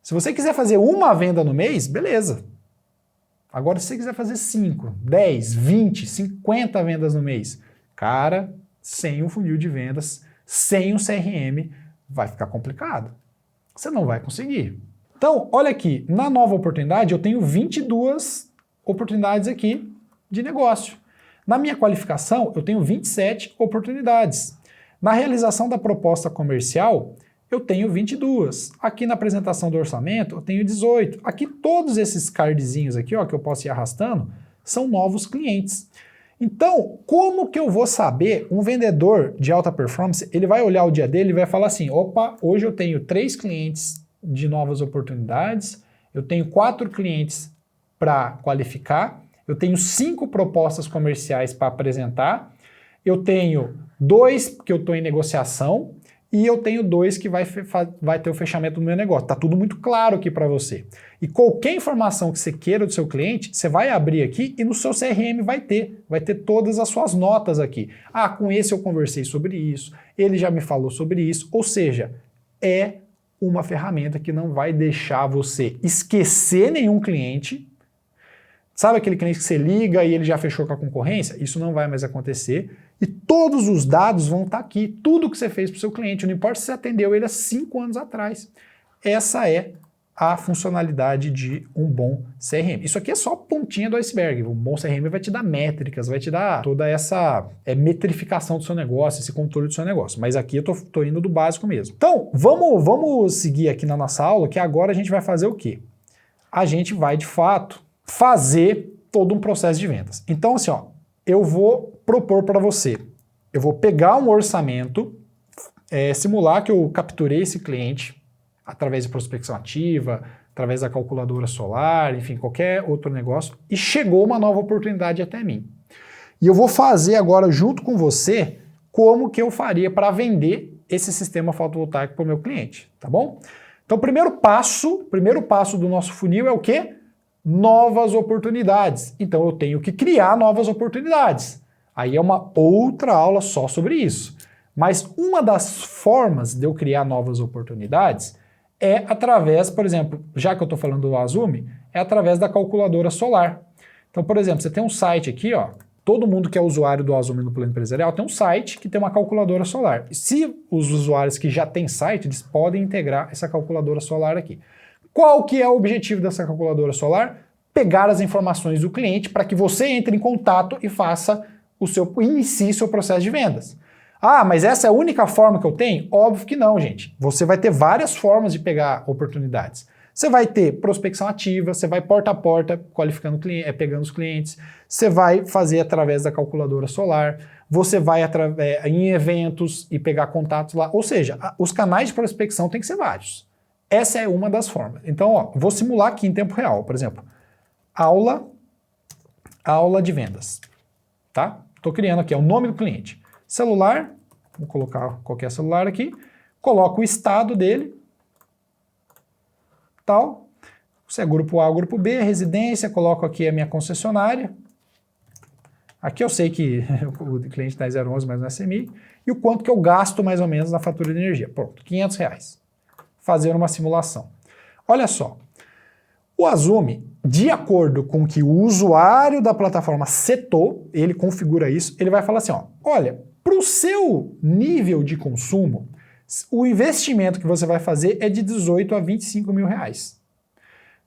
Speaker 1: Se você quiser fazer uma venda no mês, beleza. Agora, se você quiser fazer 5, 10, 20, 50 vendas no mês, cara, sem um funil de vendas, sem um CRM, vai ficar complicado. Você não vai conseguir. Então, olha aqui, na nova oportunidade eu tenho 22 oportunidades aqui de negócio. Na minha qualificação, eu tenho 27 oportunidades. Na realização da proposta comercial, eu tenho 22. Aqui na apresentação do orçamento, eu tenho 18. Aqui todos esses cardzinhos aqui, ó, que eu posso ir arrastando, são novos clientes. Então, como que eu vou saber, um vendedor de alta performance, ele vai olhar o dia dele e vai falar assim, opa, hoje eu tenho 3 clientes de novas oportunidades, eu tenho 4 clientes para qualificar, eu tenho 5 propostas comerciais para apresentar, eu tenho 2 que eu estou em negociação, e eu tenho 2 que vai ter o fechamento do meu negócio. Tá tudo muito claro aqui para você. E qualquer informação que você queira do seu cliente, você vai abrir aqui e no seu CRM vai ter todas as suas notas aqui. Ah, com esse eu conversei sobre isso, ele já me falou sobre isso, ou seja, é uma ferramenta que não vai deixar você esquecer nenhum cliente. Sabe aquele cliente que você liga e ele já fechou com a concorrência? Isso não vai mais acontecer. E todos os dados vão estar aqui. Tudo que você fez para o seu cliente, não importa se você atendeu ele há 5 anos atrás. Essa é a funcionalidade de um bom CRM. Isso aqui é só a pontinha do iceberg. Um bom CRM vai te dar métricas, vai te dar toda essa metrificação do seu negócio, esse controle do seu negócio. Mas aqui eu tô indo do básico mesmo. Então, vamos seguir aqui na nossa aula, que agora a gente vai fazer o quê? A gente vai, de fato, fazer todo um processo de vendas. Então, assim, ó, eu vou propor para você, eu vou pegar um orçamento, simular que eu capturei esse cliente através de prospecção ativa, através da calculadora solar, enfim, qualquer outro negócio, e chegou uma nova oportunidade até mim. E eu vou fazer agora, junto com você, como que eu faria para vender esse sistema fotovoltaico para o meu cliente, tá bom? Então, o primeiro passo do nosso funil é o quê? Novas oportunidades. Então eu tenho que criar novas oportunidades. Aí é uma outra aula só sobre isso. Mas uma das formas de eu criar novas oportunidades é através, por exemplo, já que eu estou falando do Azumi, é através da calculadora solar. Então, por exemplo, você tem um site aqui, ó, todo mundo que é usuário do Azumi no plano empresarial tem um site que tem uma calculadora solar. E se os usuários que já têm site, eles podem integrar essa calculadora solar aqui. Qual que é o objetivo dessa calculadora solar? Pegar as informações do cliente para que você entre em contato e inicie seu processo de vendas. Ah, mas essa é a única forma que eu tenho? Óbvio que não, gente. Você vai ter várias formas de pegar oportunidades. Você vai ter prospecção ativa, você vai porta a porta, qualificando pegando os clientes, você vai fazer através da calculadora solar, você vai em eventos e pegar contatos lá. Ou seja, os canais de prospecção tem que ser vários. Essa é uma das formas. Então, ó, vou simular aqui em tempo real, por exemplo, aula de vendas, tá? Estou criando aqui, é o nome do cliente. Celular, vou colocar qualquer celular aqui, coloco o estado dele, tal. Se é grupo A, grupo B, residência, coloco aqui a minha concessionária. Aqui eu sei que o cliente está em 011, mas não é SMI. E o quanto que eu gasto mais ou menos na fatura de energia. Pronto, R$500. Fazer uma simulação. Olha só, o Azumi, de acordo com o que o usuário da plataforma setou, ele configura isso, ele vai falar assim, ó, olha, para o seu nível de consumo, o investimento que você vai fazer é de 18 a 25 mil reais.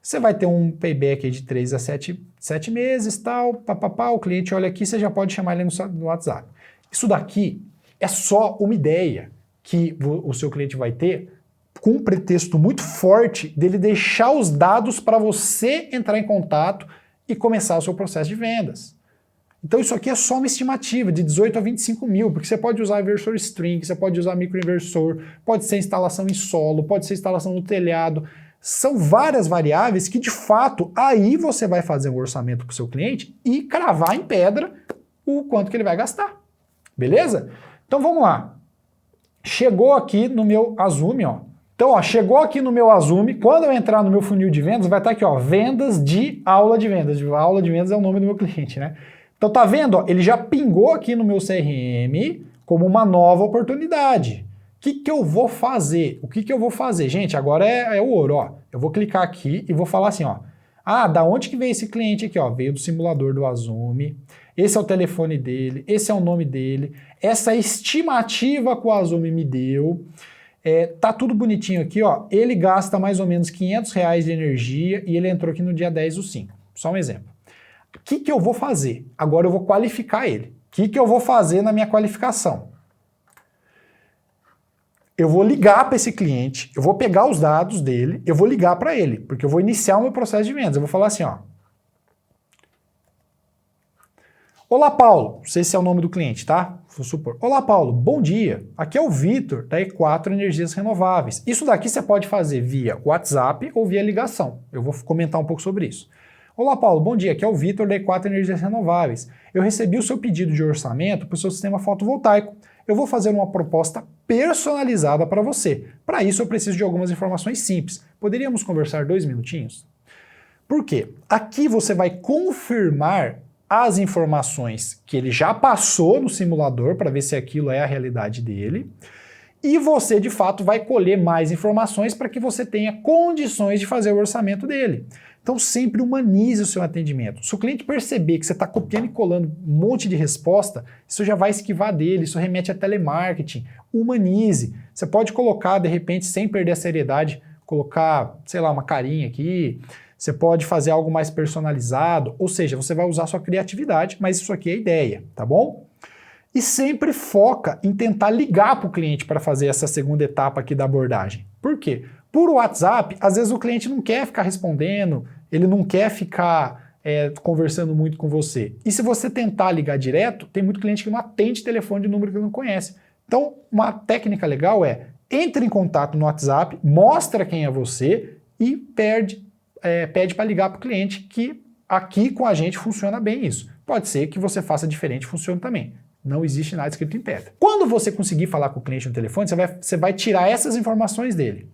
Speaker 1: Você vai ter um payback de 3 a 7 meses, tal, papapá, o cliente olha aqui, você já pode chamar ele no WhatsApp. Isso daqui é só uma ideia que o seu cliente vai ter com um pretexto muito forte dele deixar os dados para você entrar em contato e começar o seu processo de vendas. Então isso aqui é só uma estimativa de 18 a 25 mil, porque você pode usar inversor string, você pode usar microinversor, pode ser instalação em solo, pode ser instalação no telhado. São várias variáveis que, de fato, aí você vai fazer um orçamento para o seu cliente e cravar em pedra o quanto que ele vai gastar. Beleza? Então vamos lá. Chegou aqui no meu Azumi, ó. Então, ó, chegou aqui no meu Azumi, quando eu entrar no meu funil de vendas, vai estar aqui, ó, vendas de aula de vendas. Aula de vendas é o nome do meu cliente, né? Então tá vendo, ó, ele já pingou aqui no meu CRM como uma nova oportunidade. O que eu vou fazer? O que eu vou fazer? Gente, agora é o ouro, ó. Eu vou clicar aqui e vou falar assim, ó. Ah, da onde que veio esse cliente aqui, ó? Veio do simulador do Azumi. Esse é o telefone dele, esse é o nome dele. Essa estimativa que o Azumi me deu. Tá tudo bonitinho aqui, ó. Ele gasta mais ou menos R$500 de energia e ele entrou aqui no dia 10/5. Só um exemplo. O que eu vou fazer? Agora eu vou qualificar ele. O que eu vou fazer na minha qualificação? Eu vou ligar para esse cliente, eu vou pegar os dados dele, eu vou ligar para ele, porque eu vou iniciar o meu processo de vendas. Eu vou falar assim, ó. Olá, Paulo. Não sei se é o nome do cliente, tá? Vou supor. Olá, Paulo. Bom dia. Aqui é o Vitor, da E4 Energias Renováveis. Isso daqui você pode fazer via WhatsApp ou via ligação. Eu vou comentar um pouco sobre isso. Olá, Paulo. Bom dia. Aqui é o Vitor, da E4 Energias Renováveis. Eu recebi o seu pedido de orçamento para o seu sistema fotovoltaico. Eu vou fazer uma proposta personalizada para você. Para isso, eu preciso de algumas informações simples. Poderíamos conversar 2 minutinhos? Por quê? Aqui você vai confirmar as informações que ele já passou no simulador para ver se aquilo é a realidade dele. E você, de fato, vai colher mais informações para que você tenha condições de fazer o orçamento dele. Então, sempre humanize o seu atendimento. Se o cliente perceber que você está copiando e colando um monte de resposta, isso já vai esquivar dele, isso remete a telemarketing. Humanize. Você pode colocar, de repente, sem perder a seriedade, colocar, sei lá, uma carinha aqui. Você pode fazer algo mais personalizado, ou seja, você vai usar sua criatividade, mas isso aqui é a ideia, tá bom? E sempre foca em tentar ligar para o cliente para fazer essa segunda etapa aqui da abordagem. Por quê? Por WhatsApp, às vezes o cliente não quer ficar respondendo, ele não quer ficar conversando muito com você. E se você tentar ligar direto, tem muito cliente que não atende telefone de número que ele não conhece. Então, uma técnica legal é, entre em contato no WhatsApp, mostra quem é você e pede para ligar para o cliente, que aqui com a gente funciona bem isso. Pode ser que você faça diferente, funcione também. Não existe nada escrito em pedra. Quando você conseguir falar com o cliente no telefone, você vai tirar essas informações dele.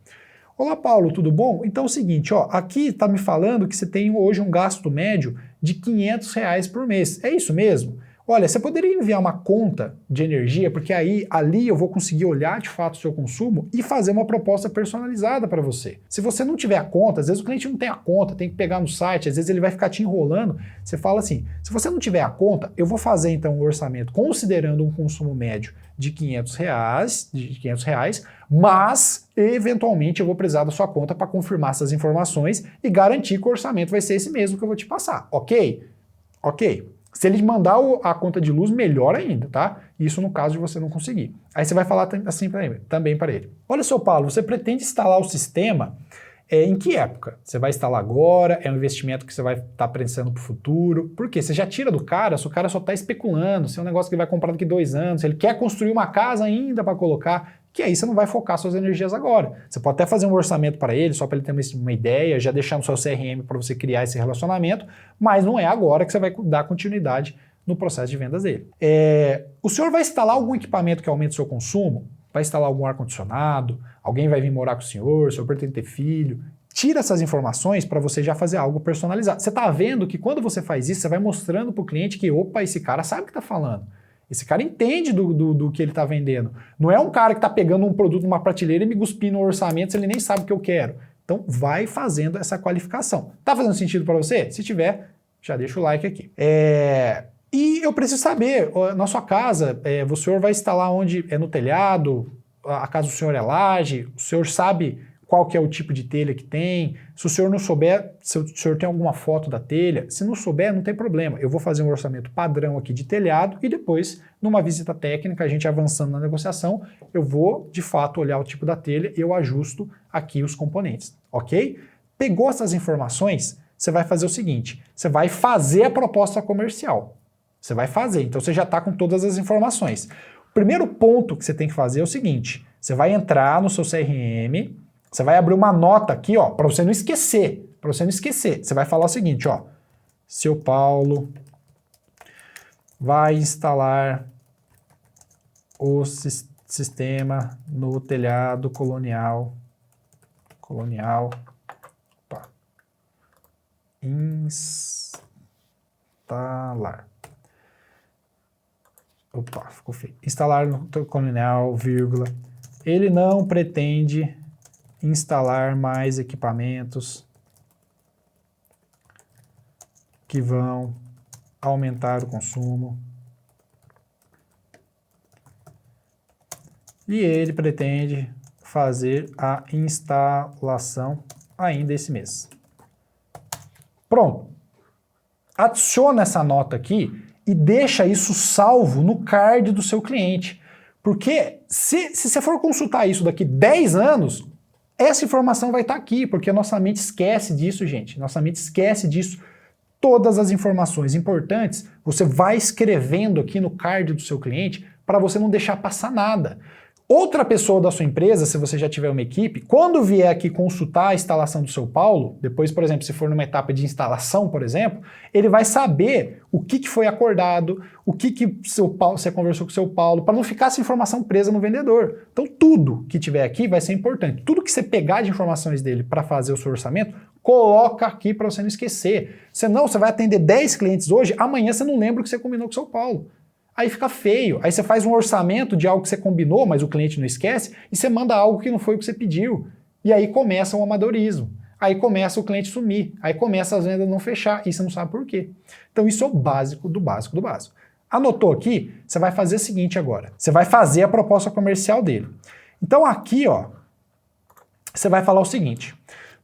Speaker 1: Olá, Paulo, tudo bom? Então é o seguinte, ó, aqui está me falando que você tem hoje um gasto médio de R$500 por mês. É isso mesmo? Olha, você poderia enviar uma conta de energia, porque ali eu vou conseguir olhar de fato o seu consumo e fazer uma proposta personalizada para você. Se você não tiver a conta, às vezes o cliente não tem a conta, tem que pegar no site, às vezes ele vai ficar te enrolando. Você fala assim, se você não tiver a conta, eu vou fazer então um orçamento considerando um consumo médio de R$500, mas eventualmente eu vou precisar da sua conta para confirmar essas informações e garantir que o orçamento vai ser esse mesmo que eu vou te passar, ok? Ok. Se ele mandar a conta de luz, melhor ainda, tá? Isso no caso de você não conseguir. Aí você vai falar assim também para ele. Olha só, Paulo, você pretende instalar o sistema em que época? Você vai instalar agora? É um investimento que você vai estar pensando para o futuro? Por quê? Você já tira do cara, se o cara só está especulando, se é um negócio que ele vai comprar daqui 2 anos, se ele quer construir uma casa ainda para colocar, que aí você não vai focar suas energias agora. Você pode até fazer um orçamento para ele, só para ele ter uma ideia, já deixar no seu CRM para você criar esse relacionamento, mas não é agora que você vai dar continuidade no processo de vendas dele. O senhor vai instalar algum equipamento que aumente o seu consumo? Vai instalar algum ar-condicionado? Alguém vai vir morar com o senhor pretende ter filho? Tira essas informações para você já fazer algo personalizado. Você está vendo que quando você faz isso, você vai mostrando para o cliente que, opa, esse cara sabe o que está falando. Esse cara entende do que ele está vendendo. Não é um cara que está pegando um produto numa prateleira e me cuspindo no orçamento se ele nem sabe o que eu quero. Então, vai fazendo essa qualificação. Tá fazendo sentido para você? Se tiver, já deixa o like aqui. E eu preciso saber, na sua casa, o senhor vai instalar onde? É no telhado? A casa do senhor é laje? O senhor sabe qual que é o tipo de telha que tem? Se o senhor não souber, se o senhor tem alguma foto da telha, se não souber, não tem problema. Eu vou fazer um orçamento padrão aqui de telhado e depois, numa visita técnica, a gente avançando na negociação, eu vou, de fato, olhar o tipo da telha e eu ajusto aqui os componentes, ok? Pegou essas informações, você vai fazer o seguinte, você vai fazer a proposta comercial. Você vai fazer, então você já está com todas as informações. O primeiro ponto que você tem que fazer é o seguinte, você vai entrar no seu CRM, você vai abrir uma nota aqui, ó, para você não esquecer, Você vai falar o seguinte, ó, seu Paulo vai instalar o sistema no telhado colonial, opa, instalar. Opa, ficou feio. Instalar no colonial, vírgula. Ele não pretende instalar mais equipamentos que vão aumentar o consumo. E ele pretende fazer a instalação ainda esse mês. Pronto. Adiciona essa nota aqui e deixa isso salvo no card do seu cliente. Porque se você for consultar isso daqui 10 anos, essa informação vai estar aqui, porque a nossa mente esquece disso, gente. Nossa mente esquece disso. Todas as informações importantes, você vai escrevendo aqui no card do seu cliente para você não deixar passar nada. Outra pessoa da sua empresa, se você já tiver uma equipe, quando vier aqui consultar a instalação do seu Paulo, depois, por exemplo, se for numa etapa de instalação, por exemplo, ele vai saber o que foi acordado, o que você conversou com o seu Paulo, para não ficar essa informação presa no vendedor. Então, tudo que tiver aqui vai ser importante. Tudo que você pegar de informações dele para fazer o seu orçamento, coloca aqui para você não esquecer. Senão, você vai atender 10 clientes hoje, amanhã você não lembra o que você combinou com o seu Paulo. Aí fica feio. Aí você faz um orçamento de algo que você combinou, mas o cliente não esquece, e você manda algo que não foi o que você pediu. E aí começa o amadorismo. Aí começa o cliente sumir. Aí começa as vendas não fechar, e você não sabe por quê. Então isso é o básico do básico do básico. Anotou aqui? Você vai fazer o seguinte agora. Você vai fazer a proposta comercial dele. Então aqui, ó, você vai falar o seguinte.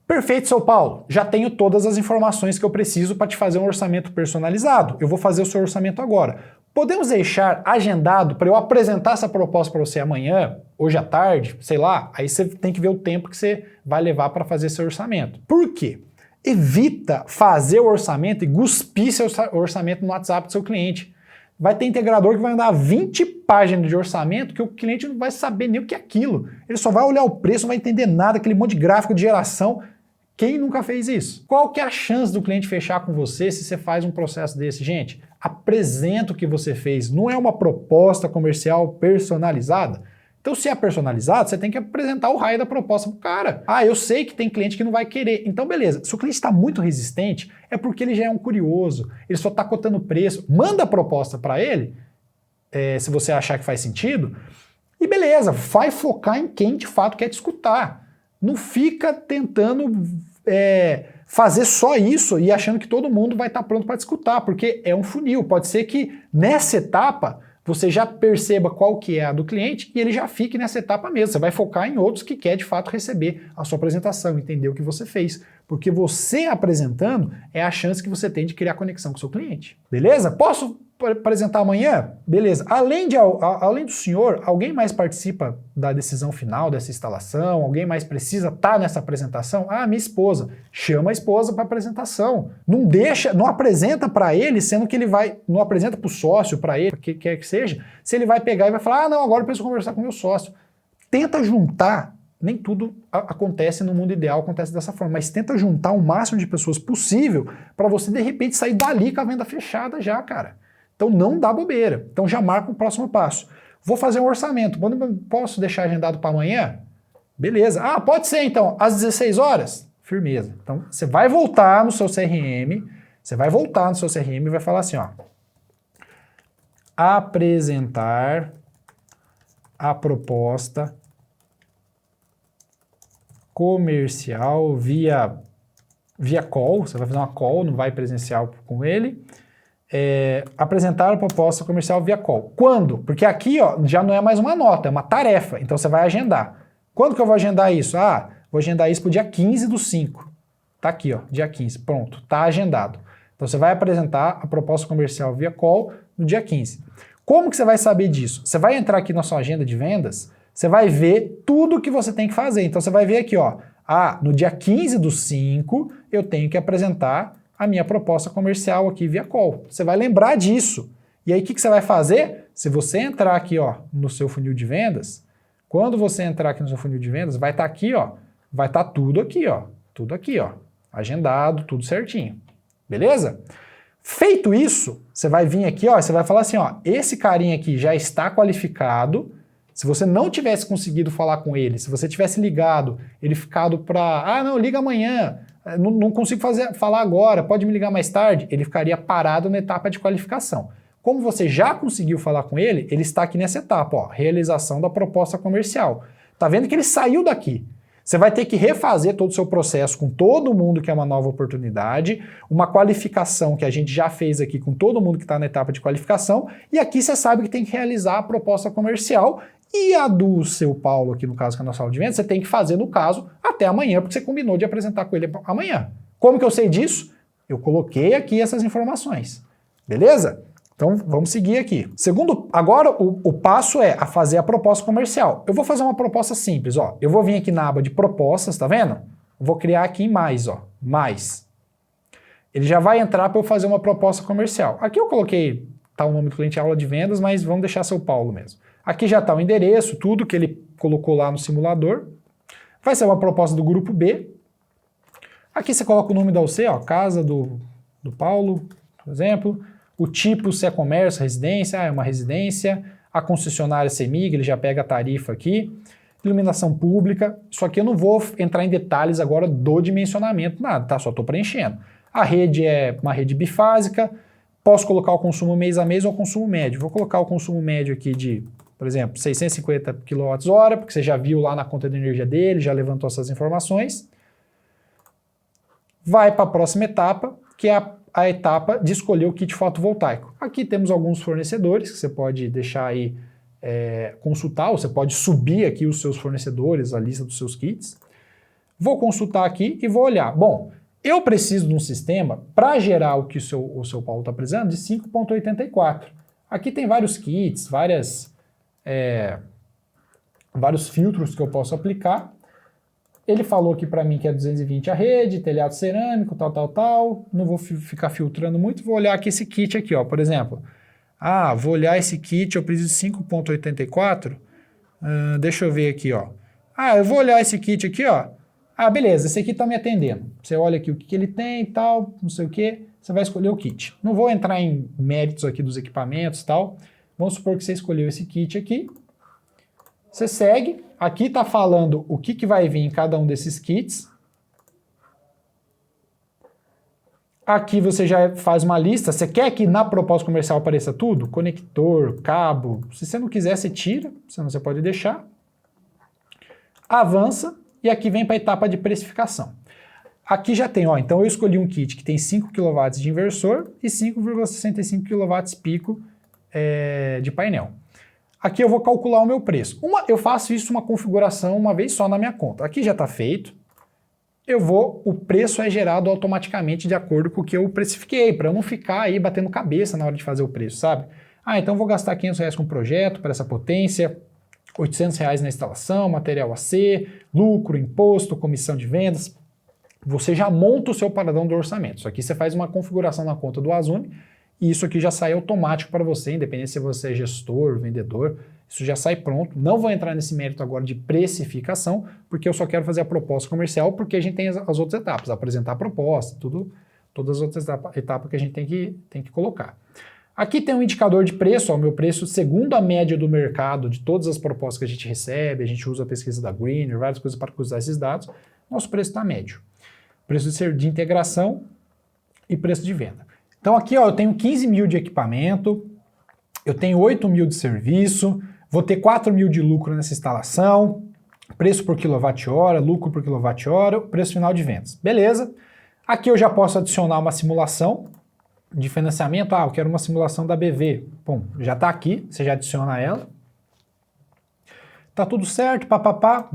Speaker 1: Perfeito, seu Paulo. Já tenho todas as informações que eu preciso para te fazer um orçamento personalizado. Eu vou fazer o seu orçamento agora. Podemos deixar agendado para eu apresentar essa proposta para você amanhã, hoje à tarde, sei lá, aí você tem que ver o tempo que você vai levar para fazer seu orçamento. Por quê? Evita fazer o orçamento e cuspir seu orçamento no WhatsApp do seu cliente. Vai ter integrador que vai mandar 20 páginas de orçamento que o cliente não vai saber nem o que é aquilo. Ele só vai olhar o preço, não vai entender nada, aquele monte de gráfico de geração. Quem nunca fez isso? Qual que é a chance do cliente fechar com você se você faz um processo desse? Gente, apresenta o que você fez. Não é uma proposta comercial personalizada? Então, se é personalizado, você tem que apresentar o raio da proposta pro cara. Ah, eu sei que tem cliente que não vai querer. Então, beleza. Se o cliente está muito resistente, é porque ele já é um curioso. Ele só está cotando preço. Manda a proposta para ele, se você achar que faz sentido, e beleza, vai focar em quem de fato quer te escutar. Não fica tentando fazer só isso e achando que todo mundo vai estar pronto para te escutar, porque é um funil. Pode ser que nessa etapa você já perceba qual que é a do cliente e ele já fique nessa etapa mesmo. Você vai focar em outros que quer de fato receber a sua apresentação, entender o que você fez. Porque você apresentando é a chance que você tem de criar conexão com o seu cliente. Beleza? Posso apresentar amanhã? Beleza. Além do senhor, alguém mais participa da decisão final dessa instalação? Alguém mais precisa estar nessa apresentação? Ah, minha esposa. Chama a esposa para apresentação. Não apresenta para ele, sendo que ele não apresenta para o sócio, para ele, que quer que seja, se ele vai pegar e vai falar, ah, não, agora eu preciso conversar com o meu sócio. Tenta juntar. Nem tudo acontece no mundo ideal, acontece dessa forma, mas tenta juntar o máximo de pessoas possível para você, de repente, sair dali com a venda fechada já, cara. Então não dá bobeira. Então já marca o próximo passo. Vou fazer um orçamento. Posso deixar agendado para amanhã? Beleza. Ah, pode ser então. Às 16 horas? Firmeza. Então você vai voltar no seu CRM, e vai falar assim, ó. Apresentar a proposta comercial via call. Você vai fazer uma call, não vai presencial com ele. Apresentar a proposta comercial via call. Quando? Porque aqui, ó, já não é mais uma nota, é uma tarefa, então você vai agendar. Quando que eu vou agendar isso? Ah, vou agendar isso para o dia 15/5. Tá aqui, ó, dia 15, pronto, tá agendado. Então você vai apresentar a proposta comercial via call no dia 15. Como que você vai saber disso? Você vai entrar aqui na sua agenda de vendas, você vai ver tudo que você tem que fazer. Então você vai ver aqui, ó, no dia 15/5 eu tenho que apresentar a minha proposta comercial aqui via call. Você vai lembrar disso. E aí o que você vai fazer? Se você entrar aqui, ó, no seu funil de vendas, quando você entrar aqui no seu funil de vendas, vai estar aqui, ó, vai estar tudo aqui, ó, agendado, tudo certinho. Beleza? Feito isso, você vai vir aqui, ó, você vai falar assim, ó, esse carinha aqui já está qualificado. Se você não tivesse conseguido falar com ele, se você tivesse ligado, ele ficado para, não, liga amanhã, não consigo falar agora, pode me ligar mais tarde, ele ficaria parado na etapa de qualificação. Como você já conseguiu falar com ele, ele está aqui nessa etapa, ó, realização da proposta comercial. Tá vendo que ele saiu daqui? Você vai ter que refazer todo o seu processo com todo mundo que é uma nova oportunidade, uma qualificação que a gente já fez aqui com todo mundo que está na etapa de qualificação, e aqui você sabe que tem que realizar a proposta comercial, e a do seu Paulo, aqui no caso que é a nossa aula de vendas, você tem que fazer, no caso, até amanhã, porque você combinou de apresentar com ele amanhã. Como que eu sei disso? Eu coloquei aqui essas informações. Beleza? Então, vamos seguir aqui. Segundo, agora o passo é a fazer a proposta comercial. Eu vou fazer uma proposta simples, ó. Eu vou vir aqui na aba de propostas, tá vendo? Vou criar aqui em mais, ó. Mais. Ele já vai entrar para eu fazer uma proposta comercial. Aqui eu coloquei, tá o nome do cliente, aula de vendas, mas vamos deixar seu Paulo mesmo. Aqui já está o endereço, tudo que ele colocou lá no simulador. Vai ser uma proposta do grupo B. Aqui você coloca o nome da UC, ó, casa do Paulo, por exemplo. O tipo, se é comércio, residência, é uma residência. A concessionária CEMIG, ele já pega a tarifa aqui. Iluminação pública. Isso aqui eu não vou entrar em detalhes agora do dimensionamento, nada, tá? Só estou preenchendo. A rede é uma rede bifásica. Posso colocar o consumo mês a mês ou o consumo médio. Vou colocar o consumo médio aqui de, por exemplo, 650 kWh, porque você já viu lá na conta de energia dele, já levantou essas informações. Vai para a próxima etapa, que é a etapa de escolher o kit fotovoltaico. Aqui temos alguns fornecedores que você pode deixar aí consultar, ou você pode subir aqui os seus fornecedores, a lista dos seus kits. Vou consultar aqui e vou olhar. Bom, eu preciso de um sistema para gerar o que o seu Paulo está precisando de 5.84. Aqui tem vários kits, vários filtros que eu posso aplicar. Ele falou aqui para mim que é 220 a rede, telhado cerâmico, tal. Não vou ficar filtrando muito, vou olhar aqui esse kit aqui, ó, por exemplo. Vou olhar esse kit, eu preciso de 5.84. Deixa eu ver aqui, ó. Eu vou olhar esse kit aqui, ó. Beleza, esse aqui tá me atendendo. Você olha aqui o que ele tem e tal, não sei o que, você vai escolher o kit. Não vou entrar em méritos aqui dos equipamentos e tal. Vamos supor que você escolheu esse kit aqui. Você segue, aqui está falando o que vai vir em cada um desses kits. Aqui você já faz uma lista, você quer que na proposta comercial apareça tudo? Conector, cabo, se você não quiser você tira, senão você pode deixar. Avança e aqui vem para a etapa de precificação. Aqui já tem, ó, então eu escolhi um kit que tem 5 kW de inversor e 5,65 kW pico de painel. Aqui eu vou calcular o meu preço. Eu faço isso uma configuração uma vez só na minha conta. Aqui já está feito. O preço é gerado automaticamente de acordo com o que eu precifiquei, para eu não ficar aí batendo cabeça na hora de fazer o preço, sabe? Então eu vou gastar R$500 com o projeto para essa potência, R$800 na instalação, material AC, lucro, imposto, comissão de vendas. Você já monta o seu padrão do orçamento. Isso aqui você faz uma configuração na conta do Azune, e isso aqui já sai automático para você, independente se você é gestor, vendedor, isso já sai pronto. Não vou entrar nesse mérito agora de precificação, porque eu só quero fazer a proposta comercial, porque a gente tem as outras etapas, apresentar a proposta, todas as outras etapas que a gente tem que colocar. Aqui tem um indicador de preço, o meu preço segundo a média do mercado, de todas as propostas que a gente recebe, a gente usa a pesquisa da Greener, várias coisas para cruzar esses dados, nosso preço está médio. Preço de integração e preço de venda. Então aqui, ó, eu tenho 15 mil de equipamento, eu tenho 8 mil de serviço, vou ter 4 mil de lucro nessa instalação, preço por quilowatt-hora, lucro por quilowatt-hora, preço final de vendas. Beleza. Aqui eu já posso adicionar uma simulação de financiamento. Eu quero uma simulação da BV. Bom, já está aqui, você já adiciona ela. Tá tudo certo,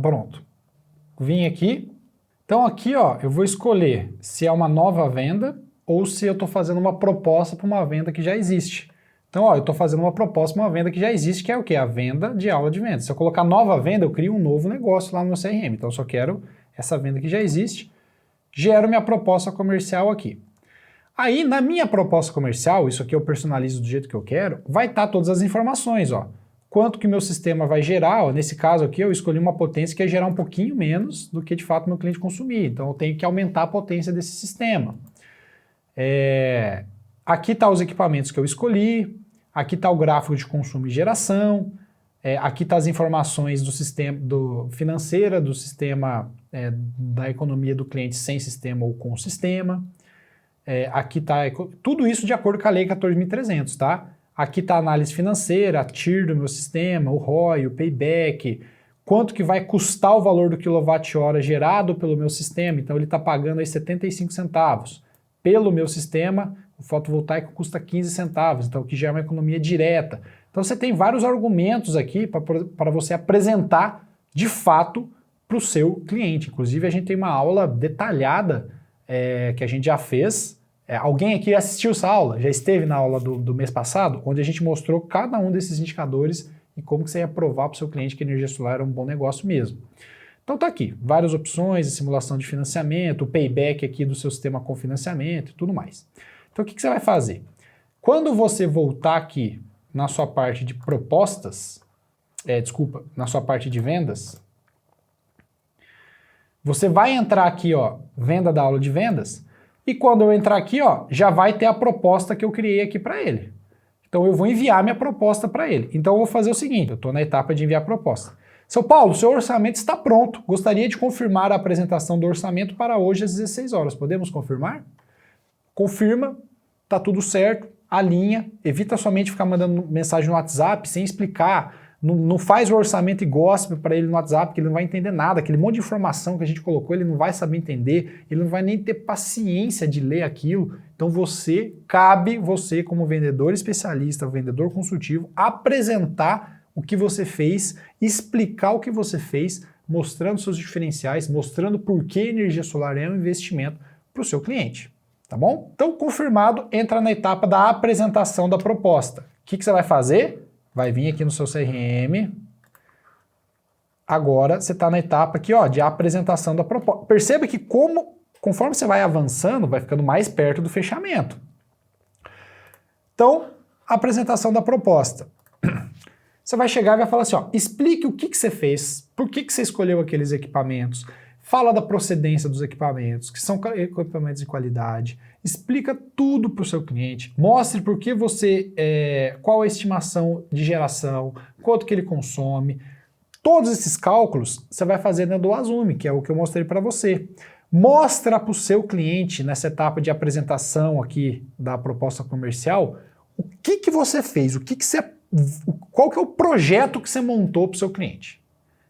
Speaker 1: pronto. Vim aqui. Então aqui, ó, eu vou escolher se é uma nova venda ou se eu estou fazendo uma proposta para uma venda que já existe. Então, ó, eu estou fazendo uma proposta para uma venda que já existe, que é o quê? A venda de aula de venda. Se eu colocar nova venda, eu crio um novo negócio lá no meu CRM. Então, eu só quero essa venda que já existe. Gero minha proposta comercial aqui. Aí, na minha proposta comercial, isso aqui eu personalizo do jeito que eu quero, vai estar todas as informações, ó. Quanto que meu sistema vai gerar, ó, nesse caso aqui eu escolhi uma potência que ia gerar um pouquinho menos do que de fato meu cliente consumir, então eu tenho que aumentar a potência desse sistema. Aqui tá os equipamentos que eu escolhi, aqui tá o gráfico de consumo e geração, aqui tá as informações do sistema financeira, do sistema da economia do cliente sem sistema ou com sistema. Aqui tá tudo isso de acordo com a Lei 14.300, tá? Aqui está a análise financeira, a TIR do meu sistema, o ROI, o payback, quanto que vai custar o valor do quilowatt-hora gerado pelo meu sistema, então ele está pagando aí 75 centavos. Pelo meu sistema, o fotovoltaico custa 15 centavos, então que já é uma economia direta. Então você tem vários argumentos aqui para você apresentar de fato para o seu cliente. Inclusive a gente tem uma aula detalhada que a gente já fez. Alguém aqui assistiu essa aula? Já esteve na aula do mês passado? Onde a gente mostrou cada um desses indicadores e como que você ia provar para o seu cliente que a energia solar era um bom negócio mesmo. Então tá aqui, várias opções, a simulação de financiamento, o payback aqui do seu sistema com financiamento e tudo mais. Então o que você vai fazer? Quando você voltar aqui na sua parte de propostas, na sua parte de vendas, você vai entrar aqui, ó, venda da aula de vendas, e quando eu entrar aqui, ó, já vai ter a proposta que eu criei aqui para ele. Então eu vou enviar minha proposta para ele. Então eu vou fazer o seguinte, eu estou na etapa de enviar a proposta. Seu Paulo, seu orçamento está pronto. Gostaria de confirmar a apresentação do orçamento para hoje às 16 horas. Podemos confirmar? Confirma, tá tudo certo, alinha, evita somente ficar mandando mensagem no WhatsApp sem explicar. Não faz o orçamento e gospel para ele no WhatsApp, que ele não vai entender nada. Aquele monte de informação que a gente colocou, ele não vai saber entender, ele não vai nem ter paciência de ler aquilo. Então cabe você como vendedor especialista, vendedor consultivo, apresentar o que você fez, explicar o que você fez, mostrando seus diferenciais, mostrando por que energia solar é um investimento para o seu cliente. Tá bom? Então, confirmado, entra na etapa da apresentação da proposta. O que você vai fazer? Vai vir aqui no seu CRM. Agora você está na etapa aqui, ó, de apresentação da proposta. Perceba que conforme você vai avançando, vai ficando mais perto do fechamento. Então, apresentação da proposta. Você vai chegar e vai falar assim, ó, explique o que você fez, por que você escolheu aqueles equipamentos, fala da procedência dos equipamentos, que são equipamentos de qualidade, explica tudo para o seu cliente, mostre por que qual a estimação de geração, quanto que ele consome. Todos esses cálculos você vai fazer dentro do Azumi, que é o que eu mostrei para você. Mostra para o seu cliente, nessa etapa de apresentação aqui da proposta comercial, o que você fez, qual que é o projeto que você montou para o seu cliente.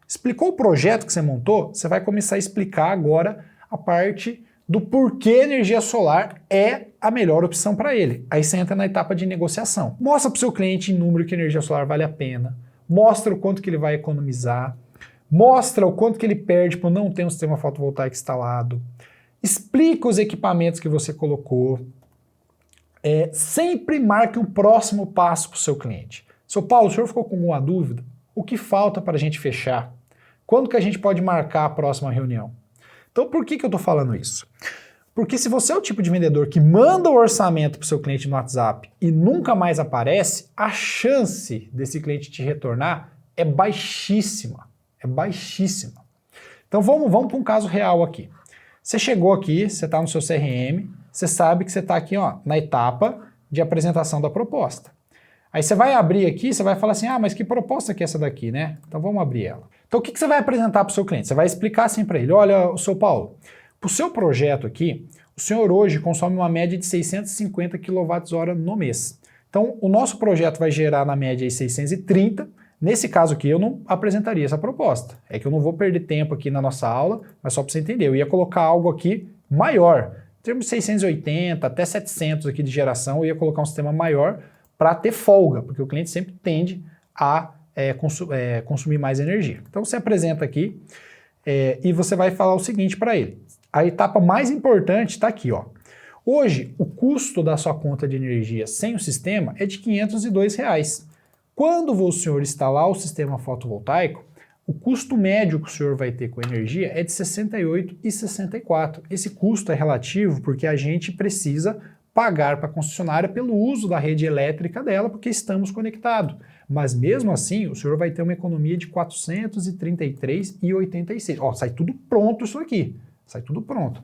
Speaker 1: Explicou o projeto que você montou, você vai começar a explicar agora a parte do porquê energia solar é a melhor opção para ele. Aí você entra na etapa de negociação. Mostra para o seu cliente em número que energia solar vale a pena, mostra o quanto que ele vai economizar, mostra o quanto que ele perde por não ter um sistema fotovoltaico instalado, explica os equipamentos que você colocou, sempre marque um próximo passo para o seu cliente. Seu Paulo, o senhor ficou com alguma dúvida? O que falta para a gente fechar? Quando que a gente pode marcar a próxima reunião? Então, por que eu estou falando isso? Porque se você é o tipo de vendedor que manda o orçamento para o seu cliente no WhatsApp e nunca mais aparece, a chance desse cliente te retornar é baixíssima. É baixíssima. Então, vamos para um caso real aqui. Você chegou aqui, você está no seu CRM, você sabe que você está aqui, ó, na etapa de apresentação da proposta. Aí você vai abrir aqui, você vai falar assim, mas que proposta que é essa daqui, né? Então vamos abrir ela. Então o que você vai apresentar para o seu cliente? Você vai explicar assim para ele, olha, o seu Paulo, para o seu projeto aqui, o senhor hoje consome uma média de 650 kWh no mês. Então o nosso projeto vai gerar na média aí 630. Nesse caso aqui eu não apresentaria essa proposta. É que eu não vou perder tempo aqui na nossa aula, mas só para você entender. Eu ia colocar algo aqui maior. Em termos de 680 até 700 aqui de geração, eu ia colocar um sistema maior para ter folga, porque o cliente sempre tende a consumir mais energia. Então você apresenta aqui e você vai falar o seguinte para ele. A etapa mais importante está aqui, ó. Hoje, o custo da sua conta de energia sem o sistema é de R$ 502. Quando o senhor instalar o sistema fotovoltaico, o custo médio que o senhor vai ter com energia é de R$ 68,64. Esse custo é relativo porque a gente precisa pagar para a concessionária pelo uso da rede elétrica dela, porque estamos conectados. Mas mesmo assim, o senhor vai ter uma economia de R$ 433,86. Ó, sai tudo pronto isso aqui. Sai tudo pronto.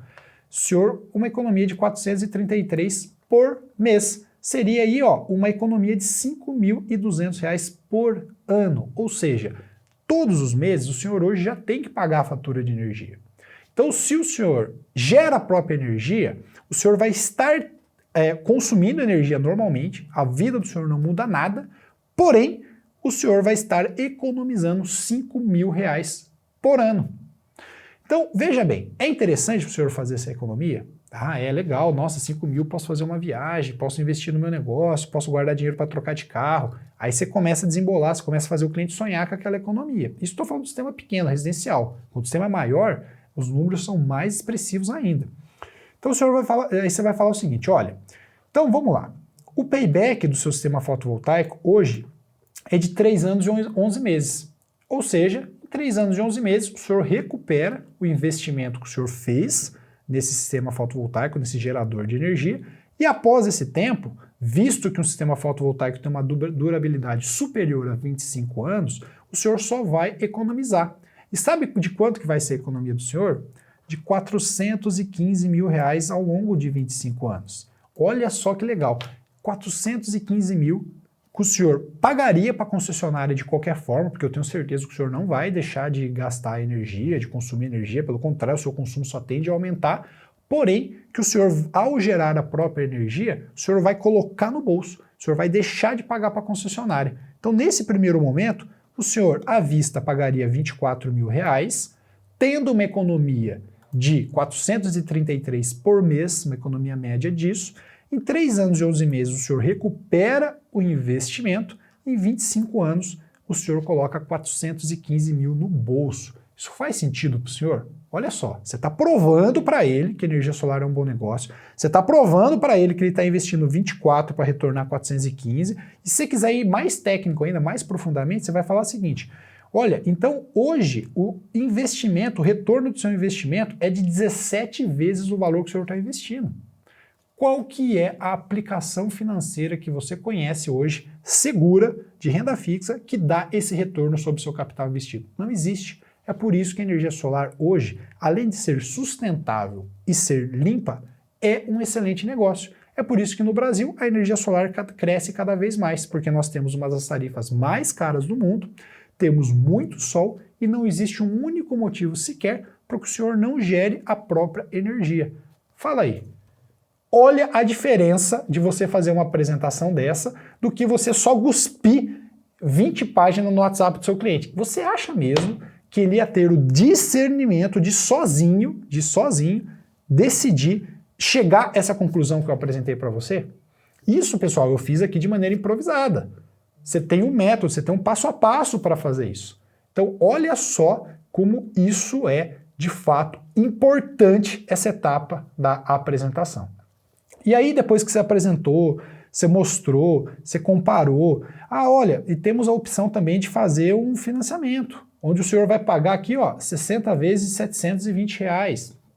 Speaker 1: Senhor, uma economia de 433 por mês. Seria aí, ó, uma economia de R$ 5.200 por ano. Ou seja, todos os meses o senhor hoje já tem que pagar a fatura de energia. Então, se o senhor gera a própria energia, o senhor vai estar consumindo energia normalmente, a vida do senhor não muda nada, porém, o senhor vai estar economizando R$ 5.000 por ano. Então, veja bem, é interessante o senhor fazer essa economia? Ah, é legal, nossa, 5 mil, posso fazer uma viagem, posso investir no meu negócio, posso guardar dinheiro para trocar de carro. Aí você começa a desembolar, você começa a fazer o cliente sonhar com aquela economia. Isso estou falando do sistema pequeno, residencial. Quando o sistema é maior, os números são mais expressivos ainda. Então o senhor vai falar, aí você vai falar o seguinte, olha, então vamos lá. O payback do seu sistema fotovoltaico hoje é de 3 anos e 11 meses. Ou seja, 3 anos e 11 meses, o senhor recupera o investimento que o senhor fez nesse sistema fotovoltaico, nesse gerador de energia, e após esse tempo, visto que um sistema fotovoltaico tem uma durabilidade superior a 25 anos, o senhor só vai economizar. E sabe de quanto que vai ser a economia do senhor? De R$ 415 mil ao longo de 25 anos. Olha só que legal, 415 mil que o senhor pagaria para a concessionária de qualquer forma, porque eu tenho certeza que o senhor não vai deixar de gastar energia, de consumir energia, pelo contrário, o seu consumo só tende a aumentar, porém, que o senhor, ao gerar a própria energia, o senhor vai colocar no bolso, o senhor vai deixar de pagar para a concessionária. Então, nesse primeiro momento, o senhor, à vista, pagaria R$ 24 mil, tendo uma economia de 433 por mês, uma economia média disso. Em 3 anos e 11 meses, o senhor recupera o investimento, em 25 anos, o senhor coloca 415 mil no bolso. Isso faz sentido para o senhor? Olha só, você está provando para ele que a energia solar é um bom negócio, você está provando para ele que ele está investindo 24 para retornar 415, e se você quiser ir mais técnico ainda, mais profundamente, você vai falar o seguinte, olha, então hoje o investimento, o retorno do seu investimento é de 17 vezes o valor que o senhor está investindo. Qual que é a aplicação financeira que você conhece hoje, segura, de renda fixa, que dá esse retorno sobre o seu capital investido? Não existe. É por isso que a energia solar hoje, além de ser sustentável e ser limpa, é um excelente negócio. É por isso que no Brasil a energia solar cresce cada vez mais, porque nós temos uma das tarifas mais caras do mundo, temos muito sol e não existe um único motivo sequer para que o senhor não gere a própria energia. Fala aí. Olha a diferença de você fazer uma apresentação dessa do que você só cuspir 20 páginas no WhatsApp do seu cliente. Você acha mesmo que ele ia ter o discernimento de sozinho decidir chegar a essa conclusão que eu apresentei para você? Isso, pessoal, eu fiz aqui de maneira improvisada. Você tem um método, você tem um passo a passo para fazer isso. Então, olha só como isso é, de fato, importante, essa etapa da apresentação. E aí, depois que você apresentou, você mostrou, você comparou, olha, e temos a opção também de fazer um financiamento, onde o senhor vai pagar aqui, ó, 60 vezes R$ 720,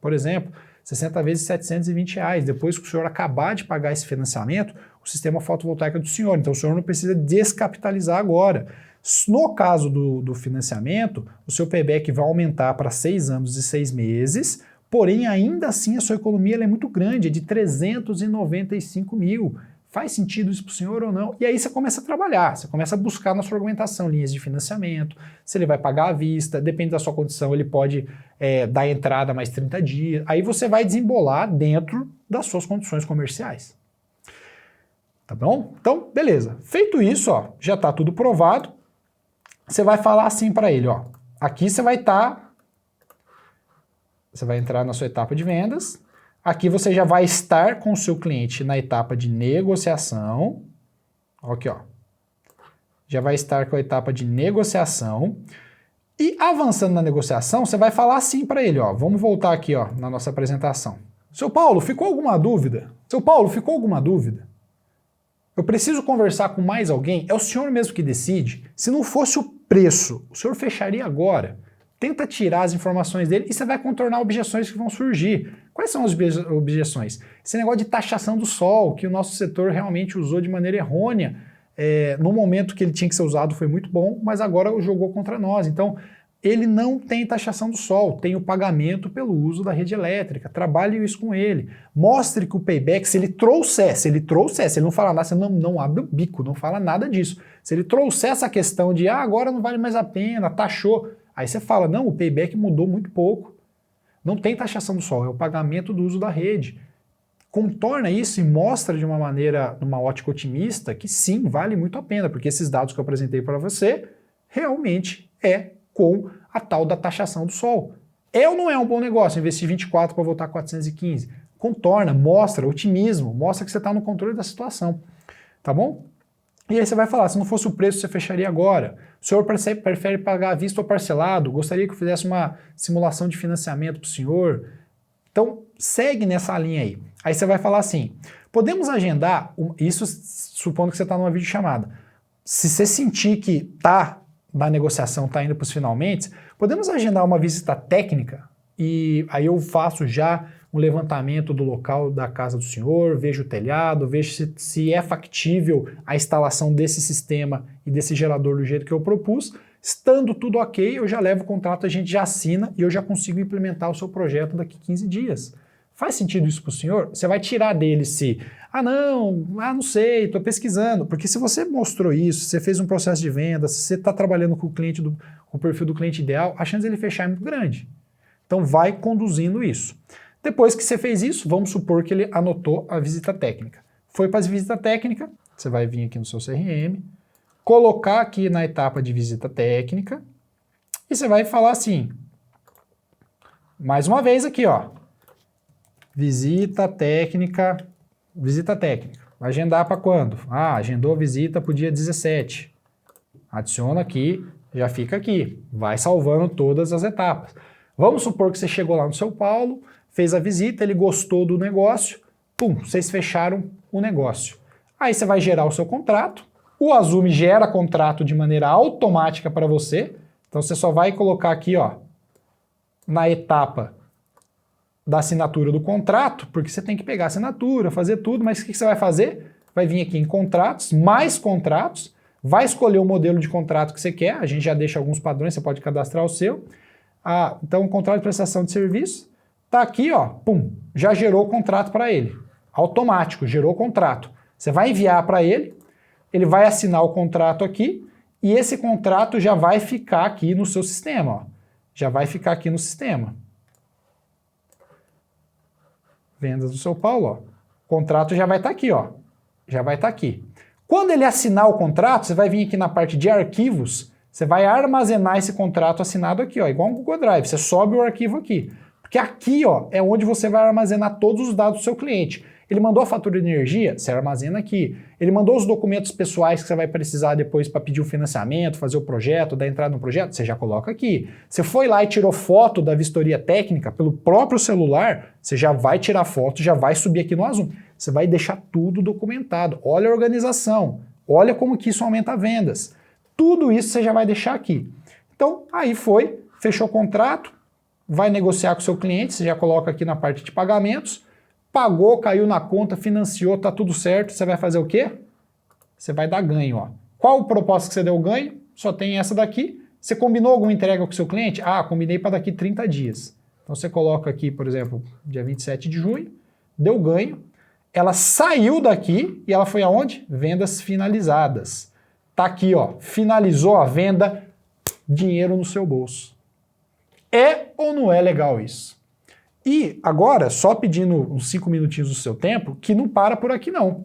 Speaker 1: por exemplo, 60 vezes R$ 720. Depois que o senhor acabar de pagar esse financiamento, o sistema fotovoltaico é do senhor, então o senhor não precisa descapitalizar agora. No caso do financiamento, o seu payback vai aumentar para 6 anos e 6 meses, porém, ainda assim, a sua economia ela é muito grande, é de 395 mil. Faz sentido isso para o senhor ou não? E aí você começa a trabalhar, você começa a buscar na sua argumentação linhas de financiamento, se ele vai pagar à vista, depende da sua condição, ele pode dar entrada mais 30 dias. Aí você vai desembolar dentro das suas condições comerciais. Tá bom? Então, beleza. Feito isso, ó, já está tudo provado. Você vai falar assim para ele, ó. Aqui você vai Você vai entrar na sua etapa de vendas. Aqui você já vai estar com o seu cliente na etapa de negociação. Aqui, ó. Já vai estar com a etapa de negociação. E avançando na negociação, você vai falar assim para ele, ó. Vamos voltar aqui, ó, na nossa apresentação. Seu Paulo, ficou alguma dúvida? Seu Paulo, ficou alguma dúvida? Eu preciso conversar com mais alguém? É o senhor mesmo que decide? Se não fosse o preço, o senhor fecharia agora? tenta tirar as informações dele e você vai contornar objeções que vão surgir. Quais são as objeções? Esse negócio de taxação do sol, que o nosso setor realmente usou de maneira errônea. No momento que ele tinha que ser usado foi muito bom, mas agora jogou contra nós. Então, ele não tem taxação do sol, tem o pagamento pelo uso da rede elétrica. Trabalhe isso com ele. Mostre que o payback, se ele trouxer, se ele não fala nada, você não abre o bico, não fala nada disso. Se ele trouxer essa questão de, agora não vale mais a pena, taxou, aí você fala, não, o payback mudou muito pouco. Não tem taxação do sol, é o pagamento do uso da rede. Contorna isso e mostra de uma maneira, numa ótica otimista, que sim, vale muito a pena, porque esses dados que eu apresentei para você, realmente com a tal da taxação do sol. É ou não é um bom negócio investir 24 para voltar 415? Contorna, mostra otimismo, mostra que você está no controle da situação, tá bom? E aí você vai falar, se não fosse o preço, você fecharia agora. O senhor prefere pagar à vista ou parcelado? Gostaria que eu fizesse uma simulação de financiamento para o senhor? Então, segue nessa linha aí. Aí você vai falar assim, podemos agendar, isso supondo que você está numa videochamada. Se você sentir que na negociação está indo para os finalmente, podemos agendar uma visita técnica e aí eu faço já um levantamento do local da casa do senhor, vejo o telhado, vejo se é factível a instalação desse sistema e desse gerador do jeito que eu propus. Estando tudo ok, eu já levo o contrato, a gente já assina e eu já consigo implementar o seu projeto daqui 15 dias. Faz sentido isso para o senhor? Você vai tirar dele não sei, estou pesquisando. Porque se você mostrou isso, você fez um processo de venda, se você está trabalhando com o perfil do cliente ideal, a chance dele fechar é muito grande. Então vai conduzindo isso. Depois que você fez isso, vamos supor que ele anotou a visita técnica. Foi para a visita técnica, você vai vir aqui no seu CRM, colocar aqui na etapa de visita técnica e você vai falar assim, mais uma vez aqui, visita técnica. Vai agendar para quando? Agendou a visita para o dia 17. Adiciona aqui, já fica aqui. Vai salvando todas as etapas. Vamos supor que você chegou lá no São Paulo, fez a visita, ele gostou do negócio, vocês fecharam o negócio. Aí você vai gerar o seu contrato, o Azumi gera contrato de maneira automática para você, então você só vai colocar aqui, na etapa da assinatura do contrato, porque você tem que pegar a assinatura, fazer tudo, mas o que você vai fazer? Vai vir aqui em contratos, mais contratos, vai escolher o modelo de contrato que você quer, a gente já deixa alguns padrões, você pode cadastrar o seu. Então, o contrato de prestação de serviço, tá aqui, já gerou o contrato para ele. Automático, gerou o contrato. Você vai enviar para ele vai assinar o contrato aqui, e esse contrato já vai ficar aqui no seu sistema, Já vai ficar aqui no sistema. Vendas do São Paulo, O contrato já vai estar aqui, Já vai estar aqui. Quando ele assinar o contrato, você vai vir aqui na parte de arquivos, você vai armazenar esse contrato assinado aqui, igual um Google Drive. Você sobe o arquivo aqui. Porque aqui, é onde você vai armazenar todos os dados do seu cliente. Ele mandou a fatura de energia, você armazena aqui. Ele mandou os documentos pessoais que você vai precisar depois para pedir o financiamento, fazer o projeto, dar entrada no projeto, você já coloca aqui. Você foi lá e tirou foto da vistoria técnica pelo próprio celular, você já vai tirar foto, já vai subir aqui no Azumi. Você vai deixar tudo documentado. Olha a organização, olha como que isso aumenta vendas. Tudo isso você já vai deixar aqui. Então, aí foi, fechou o contrato, vai negociar com o seu cliente, você já coloca aqui na parte de pagamentos, pagou, caiu na conta, financiou, tá tudo certo, você vai fazer o quê? Você vai dar ganho, Qual o propósito que você deu ganho? Só tem essa daqui. Você combinou alguma entrega com o seu cliente? Combinei para daqui 30 dias. Então você coloca aqui, por exemplo, dia 27 de junho, deu ganho, ela saiu daqui e ela foi aonde? Vendas finalizadas. Tá aqui, finalizou a venda, dinheiro no seu bolso. É ou não é legal isso? E agora, só pedindo uns 5 minutinhos do seu tempo, que não para por aqui não.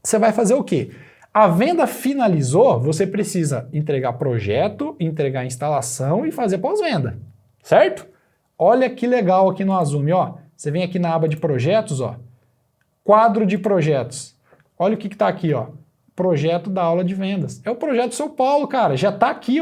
Speaker 1: Você vai fazer o quê? A venda finalizou, você precisa entregar projeto, entregar instalação e fazer pós-venda, certo? Olha que legal aqui no Azumi, Você vem aqui na aba de projetos, quadro de projetos. Olha o que está aqui, projeto da aula de vendas. É o projeto São Paulo, cara, já está aqui,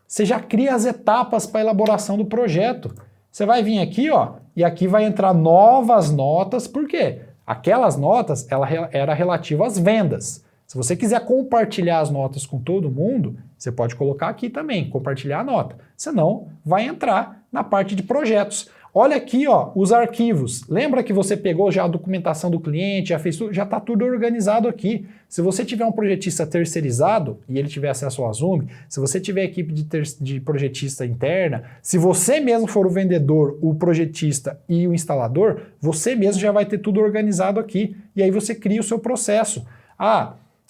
Speaker 1: Você já cria as etapas para a elaboração do projeto. Você vai vir aqui, e aqui vai entrar novas notas, por quê? Aquelas notas, ela era relativa às vendas. Se você quiser compartilhar as notas com todo mundo, você pode colocar aqui também, compartilhar a nota. Senão, vai entrar na parte de projetos. Olha aqui, ó, os arquivos. Lembra que você pegou já a documentação do cliente, já fez tudo, já está tudo organizado aqui. Se você tiver um projetista terceirizado e ele tiver acesso ao Azume, se você tiver equipe de projetista interna, se você mesmo for o vendedor, o projetista e o instalador, você mesmo já vai ter tudo organizado aqui. E aí você cria o seu processo.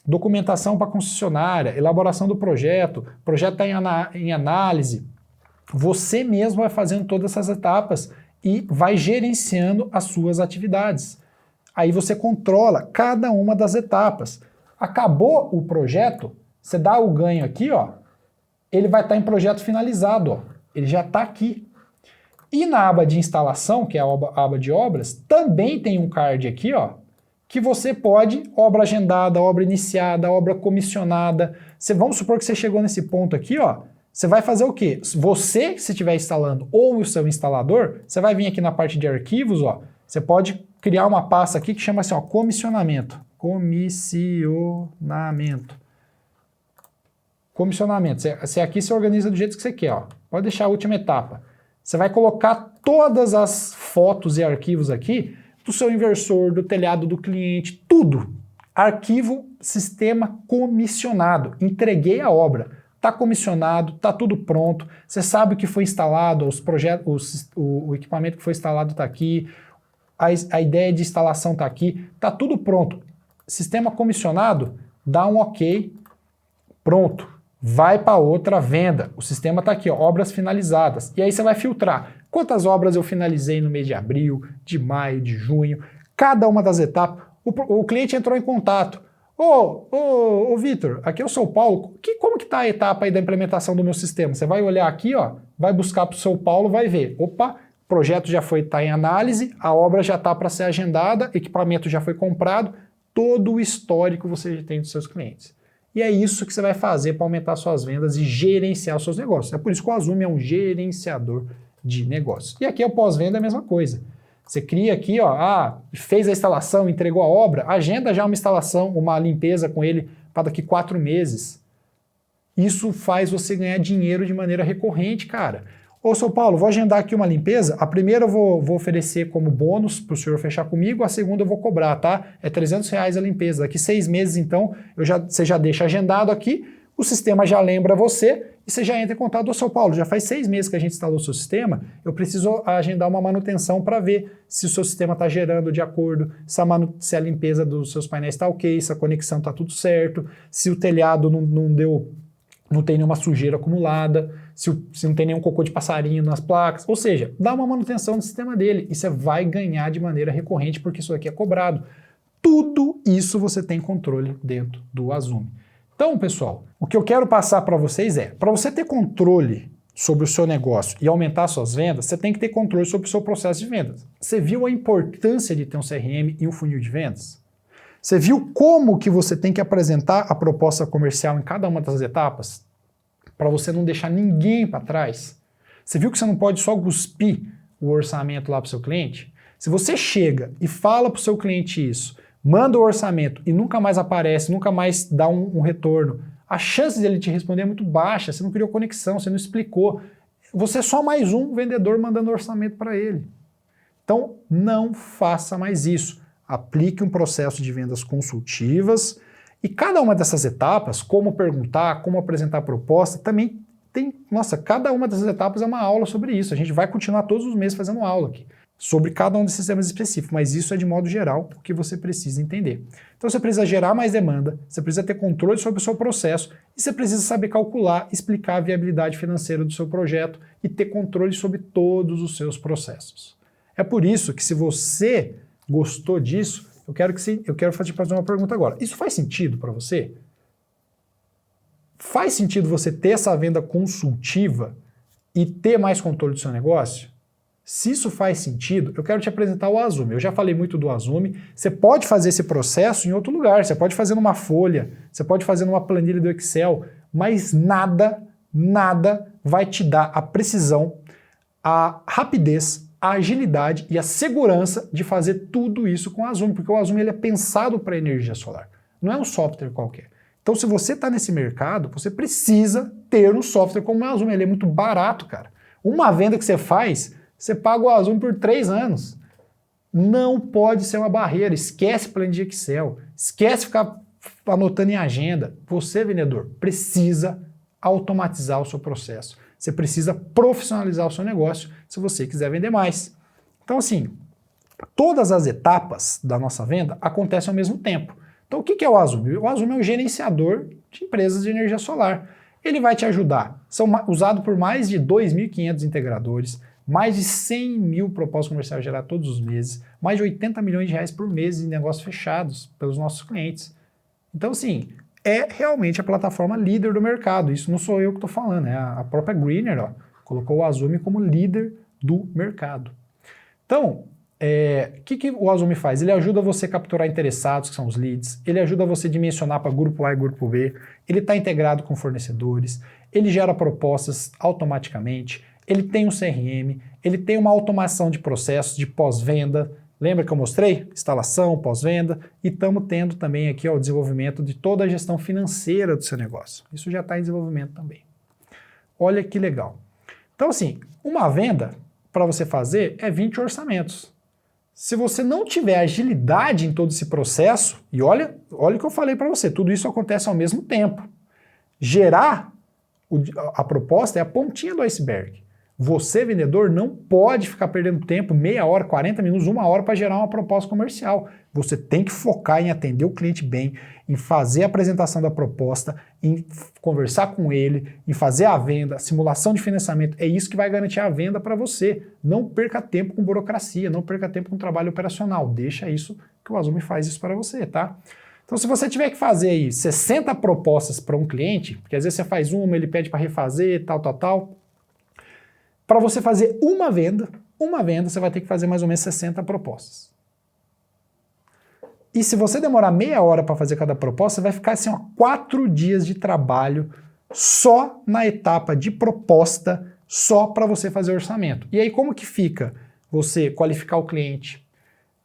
Speaker 1: Documentação para concessionária, elaboração do projeto, o projeto está em análise. Você mesmo vai fazendo todas essas etapas e vai gerenciando as suas atividades. Aí você controla cada uma das etapas. Acabou o projeto, você dá o ganho aqui, ó, ele vai estar em projeto finalizado, ó, ele já está aqui. E na aba de instalação, que é a aba de obras, também tem um card aqui, ó, que você pode, obra agendada, obra iniciada, obra comissionada. Vamos supor que você chegou nesse ponto aqui, ó, você vai fazer o quê? Você, se estiver instalando, ou o seu instalador, você vai vir aqui na parte de arquivos, ó, você pode criar uma pasta aqui que chama assim, ó, comissionamento. Comissionamento. Comissionamento. Você aqui se organiza do jeito que você quer, ó. Pode deixar a última etapa. Você vai colocar todas as fotos e arquivos aqui do seu inversor, do telhado do cliente, tudo. Arquivo, sistema comissionado. Entreguei a obra. Está comissionado, está tudo pronto, você sabe o que foi instalado, o equipamento que foi instalado está aqui, a ideia de instalação está aqui, está tudo pronto. Sistema comissionado, dá um ok, pronto, vai para outra venda. O sistema está aqui, ó, obras finalizadas. E aí você vai filtrar quantas obras eu finalizei no mês de abril, de maio, de junho, cada uma das etapas. O cliente entrou em contato. Ô Vitor, aqui é o São Paulo, como que está a etapa aí da implementação do meu sistema? Você vai olhar aqui, ó, vai buscar para o São Paulo, vai ver, opa, o projeto já está em análise, a obra já está para ser agendada, equipamento já foi comprado, todo o histórico você já tem dos seus clientes. E é isso que você vai fazer para aumentar suas vendas e gerenciar os seus negócios. É por isso que o Azume é um gerenciador de negócios. E aqui é o pós-venda, é a mesma coisa. Você cria aqui, ó, fez a instalação, entregou a obra, agenda já uma instalação, uma limpeza com ele para daqui 4 meses. Isso faz você ganhar dinheiro de maneira recorrente, cara. Ô, São Paulo, vou agendar aqui uma limpeza, a primeira eu vou oferecer como bônus para o senhor fechar comigo, a segunda eu vou cobrar, tá? É R$300 a limpeza. Daqui 6 meses, então, você já deixa agendado aqui, o sistema já lembra você e você já entra em contato do São Paulo. Já faz 6 meses que a gente instalou o seu sistema, eu preciso agendar uma manutenção para ver se o seu sistema está gerando de acordo, se a limpeza dos seus painéis está ok, se a conexão está tudo certo, se o telhado não tem nenhuma sujeira acumulada, se não tem nenhum cocô de passarinho nas placas. Ou seja, dá uma manutenção no sistema dele e você vai ganhar de maneira recorrente porque isso aqui é cobrado. Tudo isso você tem controle dentro do Azume. Então, pessoal, o que eu quero passar para vocês é, para você ter controle sobre o seu negócio e aumentar suas vendas, você tem que ter controle sobre o seu processo de vendas. Você viu a importância de ter um CRM e um funil de vendas? Você viu como que você tem que apresentar a proposta comercial em cada uma das etapas? Para você não deixar ninguém para trás? Você viu que você não pode só cuspir o orçamento lá para o seu cliente? Se você chega e fala para o seu cliente isso, manda o orçamento e nunca mais aparece, nunca mais dá um retorno, a chance dele te responder é muito baixa, você não criou conexão, você não explicou. Você é só mais um vendedor mandando orçamento para ele. Então, não faça mais isso. Aplique um processo de vendas consultivas e cada uma dessas etapas, como perguntar, como apresentar a proposta, também tem, nossa, cada uma dessas etapas é uma aula sobre isso. A gente vai continuar todos os meses fazendo aula aqui sobre cada um desses temas específicos, mas isso é de modo geral o que você precisa entender. Então você precisa gerar mais demanda, você precisa ter controle sobre o seu processo e você precisa saber calcular, explicar a viabilidade financeira do seu projeto e ter controle sobre todos os seus processos. É por isso que se você gostou disso, eu quero te fazer uma pergunta agora. Isso faz sentido para você? Faz sentido você ter essa venda consultiva e ter mais controle do seu negócio? Se isso faz sentido, eu quero te apresentar o Azume. Eu já falei muito do Azume. Você pode fazer esse processo em outro lugar. Você pode fazer numa folha, você pode fazer numa planilha do Excel, mas nada vai te dar a precisão, a rapidez, a agilidade e a segurança de fazer tudo isso com o Azume, porque o Azume ele é pensado para energia solar. não é um software qualquer. Então, se você está nesse mercado, você precisa ter um software como o Azumi. Ele é muito barato, cara. Uma venda que você faz, você paga o Azumi por 3 anos. Não pode ser uma barreira. Esquece planilha de Excel. Esquece ficar anotando em agenda. Você, vendedor, precisa automatizar o seu processo. Você precisa profissionalizar o seu negócio se você quiser vender mais. Então, assim, todas as etapas da nossa venda acontecem ao mesmo tempo. Então, o que é o Azumi? O Azumi é um gerenciador de empresas de energia solar. Ele vai te ajudar. São usados por mais de 2.500 integradores, mais de 100 mil propósitos comerciais gerados todos os meses, mais de 80 milhões de reais por mês em negócios fechados pelos nossos clientes. Então, assim, é realmente a plataforma líder do mercado. Isso não sou eu que estou falando, é a própria Greener, ó, colocou o Azumi como líder do mercado. Então, o que o Azumi faz? Ele ajuda você a capturar interessados, que são os leads, ele ajuda você a dimensionar para grupo A e grupo B, ele está integrado com fornecedores, ele gera propostas automaticamente, ele tem um CRM, ele tem uma automação de processos de pós-venda. Lembra que eu mostrei? Instalação, pós-venda, e estamos tendo também aqui ó, o desenvolvimento de toda a gestão financeira do seu negócio. Isso já está em desenvolvimento também. Olha que legal. Então assim, uma venda para você fazer é 20 orçamentos. Se você não tiver agilidade em todo esse processo, e olha o que eu falei para você, tudo isso acontece ao mesmo tempo. Gerar a proposta é a pontinha do iceberg. Você, vendedor, não pode ficar perdendo tempo, meia hora, 40 minutos, 1 hora para gerar uma proposta comercial. Você tem que focar em atender o cliente bem, em fazer a apresentação da proposta, em conversar com ele, em fazer a venda, simulação de financiamento. É isso que vai garantir a venda para você. Não perca tempo com burocracia, não perca tempo com trabalho operacional. Deixa isso que o Azumi faz isso para você, tá? Então, se você tiver que fazer aí 60 propostas para um cliente, porque às vezes você faz uma, ele pede para refazer, tal. Para você fazer uma venda, você vai ter que fazer mais ou menos 60 propostas. E se você demorar meia hora para fazer cada proposta, você vai ficar assim, ó, 4 dias de trabalho só na etapa de proposta, só para você fazer orçamento. E aí como que fica? Você qualificar o cliente,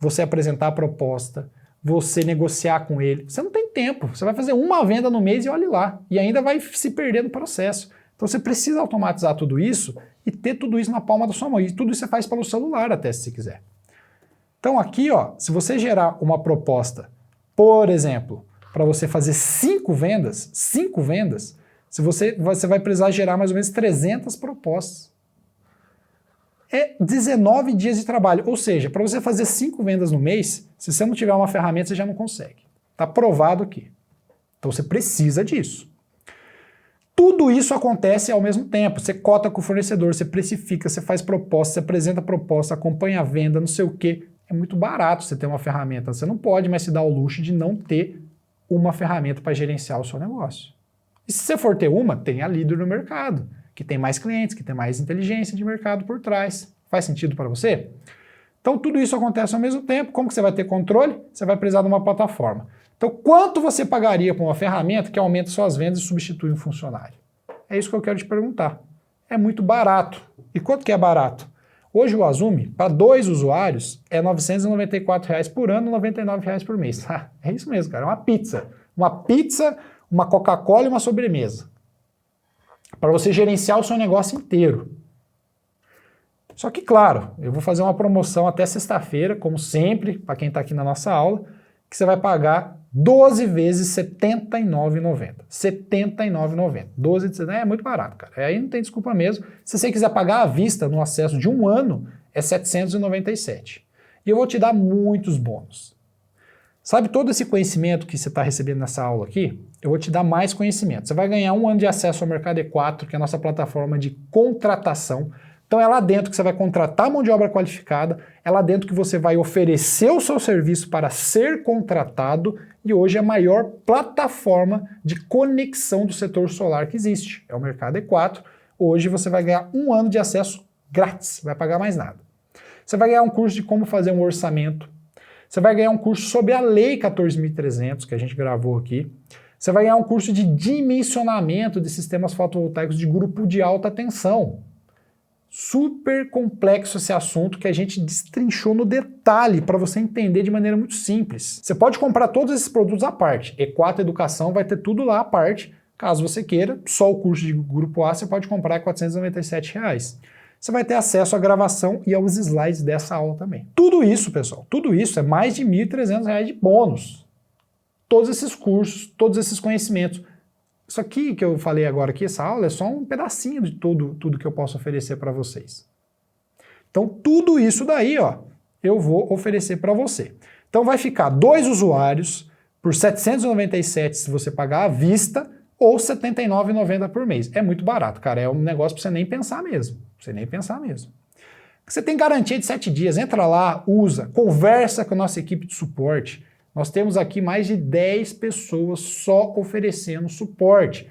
Speaker 1: você apresentar a proposta, você negociar com ele. Você não tem tempo, você vai fazer uma venda no mês e olhe lá. E ainda vai se perder no processo. Então você precisa automatizar tudo isso e ter tudo isso na palma da sua mão. E tudo isso você faz pelo celular até, se você quiser. Então aqui, ó, se você gerar uma proposta, por exemplo, para você fazer 5 vendas, você vai precisar gerar mais ou menos 300 propostas. É 19 dias de trabalho. Ou seja, para você fazer 5 vendas no mês, se você não tiver uma ferramenta, você já não consegue. Está provado aqui. Então você precisa disso. Tudo isso acontece ao mesmo tempo. Você cota com o fornecedor, você precifica, você faz proposta, você apresenta proposta, acompanha a venda, não sei o quê. É muito barato você ter uma ferramenta. Você não pode mais se dar o luxo de não ter uma ferramenta para gerenciar o seu negócio. E se você for ter uma, tem a líder no mercado, que tem mais clientes, que tem mais inteligência de mercado por trás. Faz sentido para você? Então tudo isso acontece ao mesmo tempo. Como que você vai ter controle? Você vai precisar de uma plataforma. Então, quanto você pagaria por uma ferramenta que aumenta suas vendas e substitui um funcionário? É isso que eu quero te perguntar. É muito barato. E quanto que é barato? Hoje o Azumi, para 2 usuários, é R$ 994 por ano, R$ 99 por mês. É isso mesmo, cara. É uma pizza. Uma pizza, uma Coca-Cola e uma sobremesa. Para você gerenciar o seu negócio inteiro. Só que, claro, eu vou fazer uma promoção até sexta-feira, como sempre, para quem está aqui na nossa aula, que você vai pagar 12 vezes R$ 79,90. R$ 79,90. 12 de é muito barato, cara. Aí não tem desculpa mesmo. Se você quiser pagar à vista no acesso de 1 ano, é R$ 797. E eu vou te dar muitos bônus. Sabe todo esse conhecimento que você está recebendo nessa aula aqui? Eu vou te dar mais conhecimento. Você vai ganhar 1 ano de acesso ao Mercado E4, que é a nossa plataforma de contratação. Então é lá dentro que você vai contratar mão de obra qualificada, é lá dentro que você vai oferecer o seu serviço para ser contratado e hoje é a maior plataforma de conexão do setor solar que existe. É o Mercado E4. Hoje você vai ganhar 1 ano de acesso grátis, não vai pagar mais nada. Você vai ganhar um curso de como fazer um orçamento. Você vai ganhar um curso sobre a Lei 14.300, que a gente gravou aqui. Você vai ganhar um curso de dimensionamento de sistemas fotovoltaicos de grupo de alta tensão. Super complexo esse assunto que a gente destrinchou no detalhe para você entender de maneira muito simples. Você pode comprar todos esses produtos à parte. E4 Educação vai ter tudo lá à parte. Caso você queira, só o curso de Grupo A você pode comprar por R$ 497. Você vai ter acesso à gravação e aos slides dessa aula também. Tudo isso, pessoal, tudo isso é mais de R$ 1.300 de bônus. Todos esses cursos, todos esses conhecimentos. Isso aqui que eu falei agora aqui, essa aula, é só um pedacinho de tudo que eu posso oferecer para vocês. Então, tudo isso daí, ó, eu vou oferecer para você. Então, vai ficar 2 usuários por R$ 797 se você pagar à vista ou R$ 79,90 por mês. É muito barato, cara. É um negócio para você nem pensar mesmo. Você nem pensar mesmo. Você tem garantia de 7 dias. Entra lá, usa, conversa com a nossa equipe de suporte. Nós temos aqui mais de 10 pessoas só oferecendo suporte.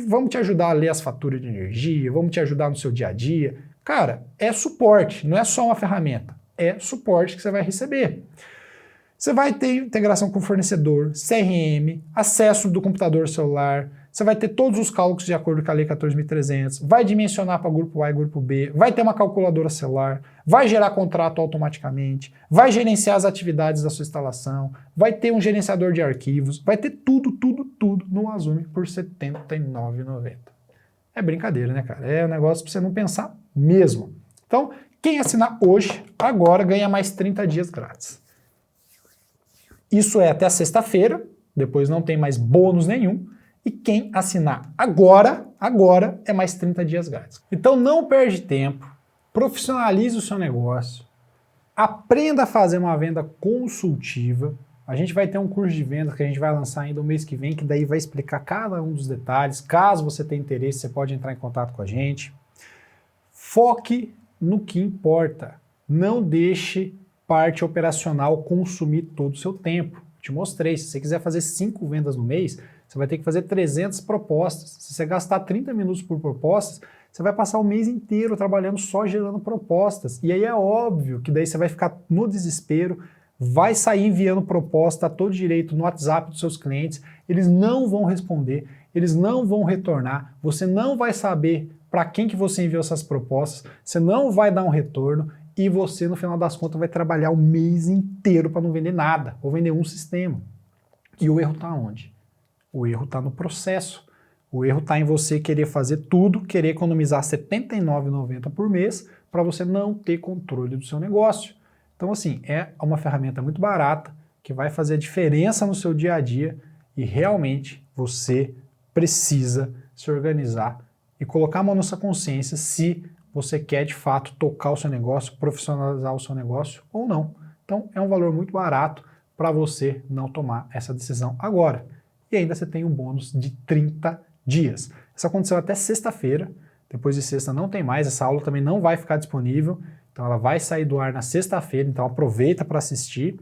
Speaker 1: Vamos te ajudar a ler as faturas de energia, vamos te ajudar no seu dia a dia. Cara, é suporte, não é só uma ferramenta. É suporte que você vai receber. Você vai ter integração com o fornecedor, CRM, acesso do computador celular, você vai ter todos os cálculos de acordo com a Lei 14.300, vai dimensionar para grupo A e grupo B, vai ter uma calculadora celular, vai gerar contrato automaticamente, vai gerenciar as atividades da sua instalação, vai ter um gerenciador de arquivos, vai ter tudo no Azumi por R$ 79,90. É brincadeira, né, cara? É um negócio para você não pensar mesmo. Então, quem assinar hoje, agora, ganha mais 30 dias grátis. Isso é até sexta-feira, depois não tem mais bônus nenhum. E quem assinar agora é mais 30 dias grátis. Então não perde tempo, profissionalize o seu negócio, aprenda a fazer uma venda consultiva. A gente vai ter um curso de venda que a gente vai lançar ainda no mês que vem, que daí vai explicar cada um dos detalhes. Caso você tenha interesse, você pode entrar em contato com a gente. Foque no que importa. Não deixe parte operacional consumir todo o seu tempo. Te mostrei, se você quiser fazer 5 vendas no mês, você vai ter que fazer 300 propostas. Se você gastar 30 minutos por propostas, você vai passar o mês inteiro trabalhando só gerando propostas. E aí é óbvio que daí você vai ficar no desespero, vai sair enviando proposta a todo direito no WhatsApp dos seus clientes, eles não vão responder, eles não vão retornar, você não vai saber para quem que você enviou essas propostas, você não vai dar um retorno e você, no final das contas, vai trabalhar o mês inteiro para não vender nada, ou vender um sistema. E o erro está onde? O erro está no processo. O erro está em você querer fazer tudo, querer economizar R$ 79,90 por mês para você não ter controle do seu negócio. Então, assim, é uma ferramenta muito barata que vai fazer a diferença no seu dia a dia e realmente você precisa se organizar e colocar a mão na sua consciência se você quer, de fato, tocar o seu negócio, profissionalizar o seu negócio ou não. Então, é um valor muito barato para você não tomar essa decisão agora. E ainda você tem um bônus de 30 dias. Isso aconteceu até sexta-feira, depois de sexta não tem mais, essa aula também não vai ficar disponível, então ela vai sair do ar na sexta-feira, então aproveita para assistir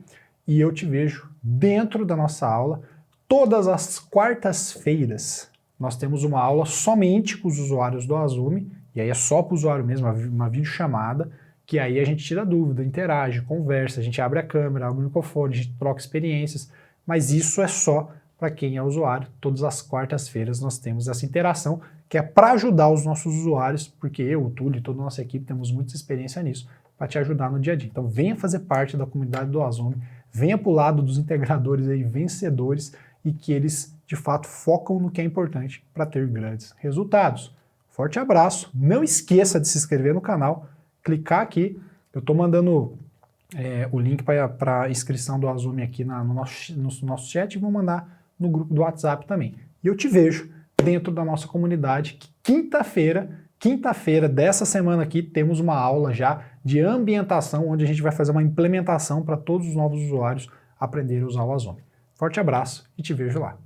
Speaker 1: e eu te vejo dentro da nossa aula. Todas as quartas-feiras nós temos uma aula somente com os usuários do Azumi, e aí é só para o usuário mesmo, uma videochamada, que aí a gente tira dúvida, interage, conversa, a gente abre a câmera, abre o microfone, a gente troca experiências, mas isso é só para quem é usuário. Todas as quartas-feiras nós temos essa interação, que é para ajudar os nossos usuários, porque eu, o Túlio e toda a nossa equipe temos muita experiência nisso, para te ajudar no dia a dia. Então venha fazer parte da comunidade do Azumi, venha para o lado dos integradores aí, vencedores, e que eles, de fato, focam no que é importante para ter grandes resultados. Forte abraço, não esqueça de se inscrever no canal, clicar aqui, eu estou mandando o link para a inscrição do Azumi aqui no nosso chat e vou mandar no grupo do WhatsApp também. E eu te vejo dentro da nossa comunidade, que quinta-feira dessa semana aqui, temos uma aula já de ambientação, onde a gente vai fazer uma implementação para todos os novos usuários aprenderem a usar o Azumi. Forte abraço e te vejo lá.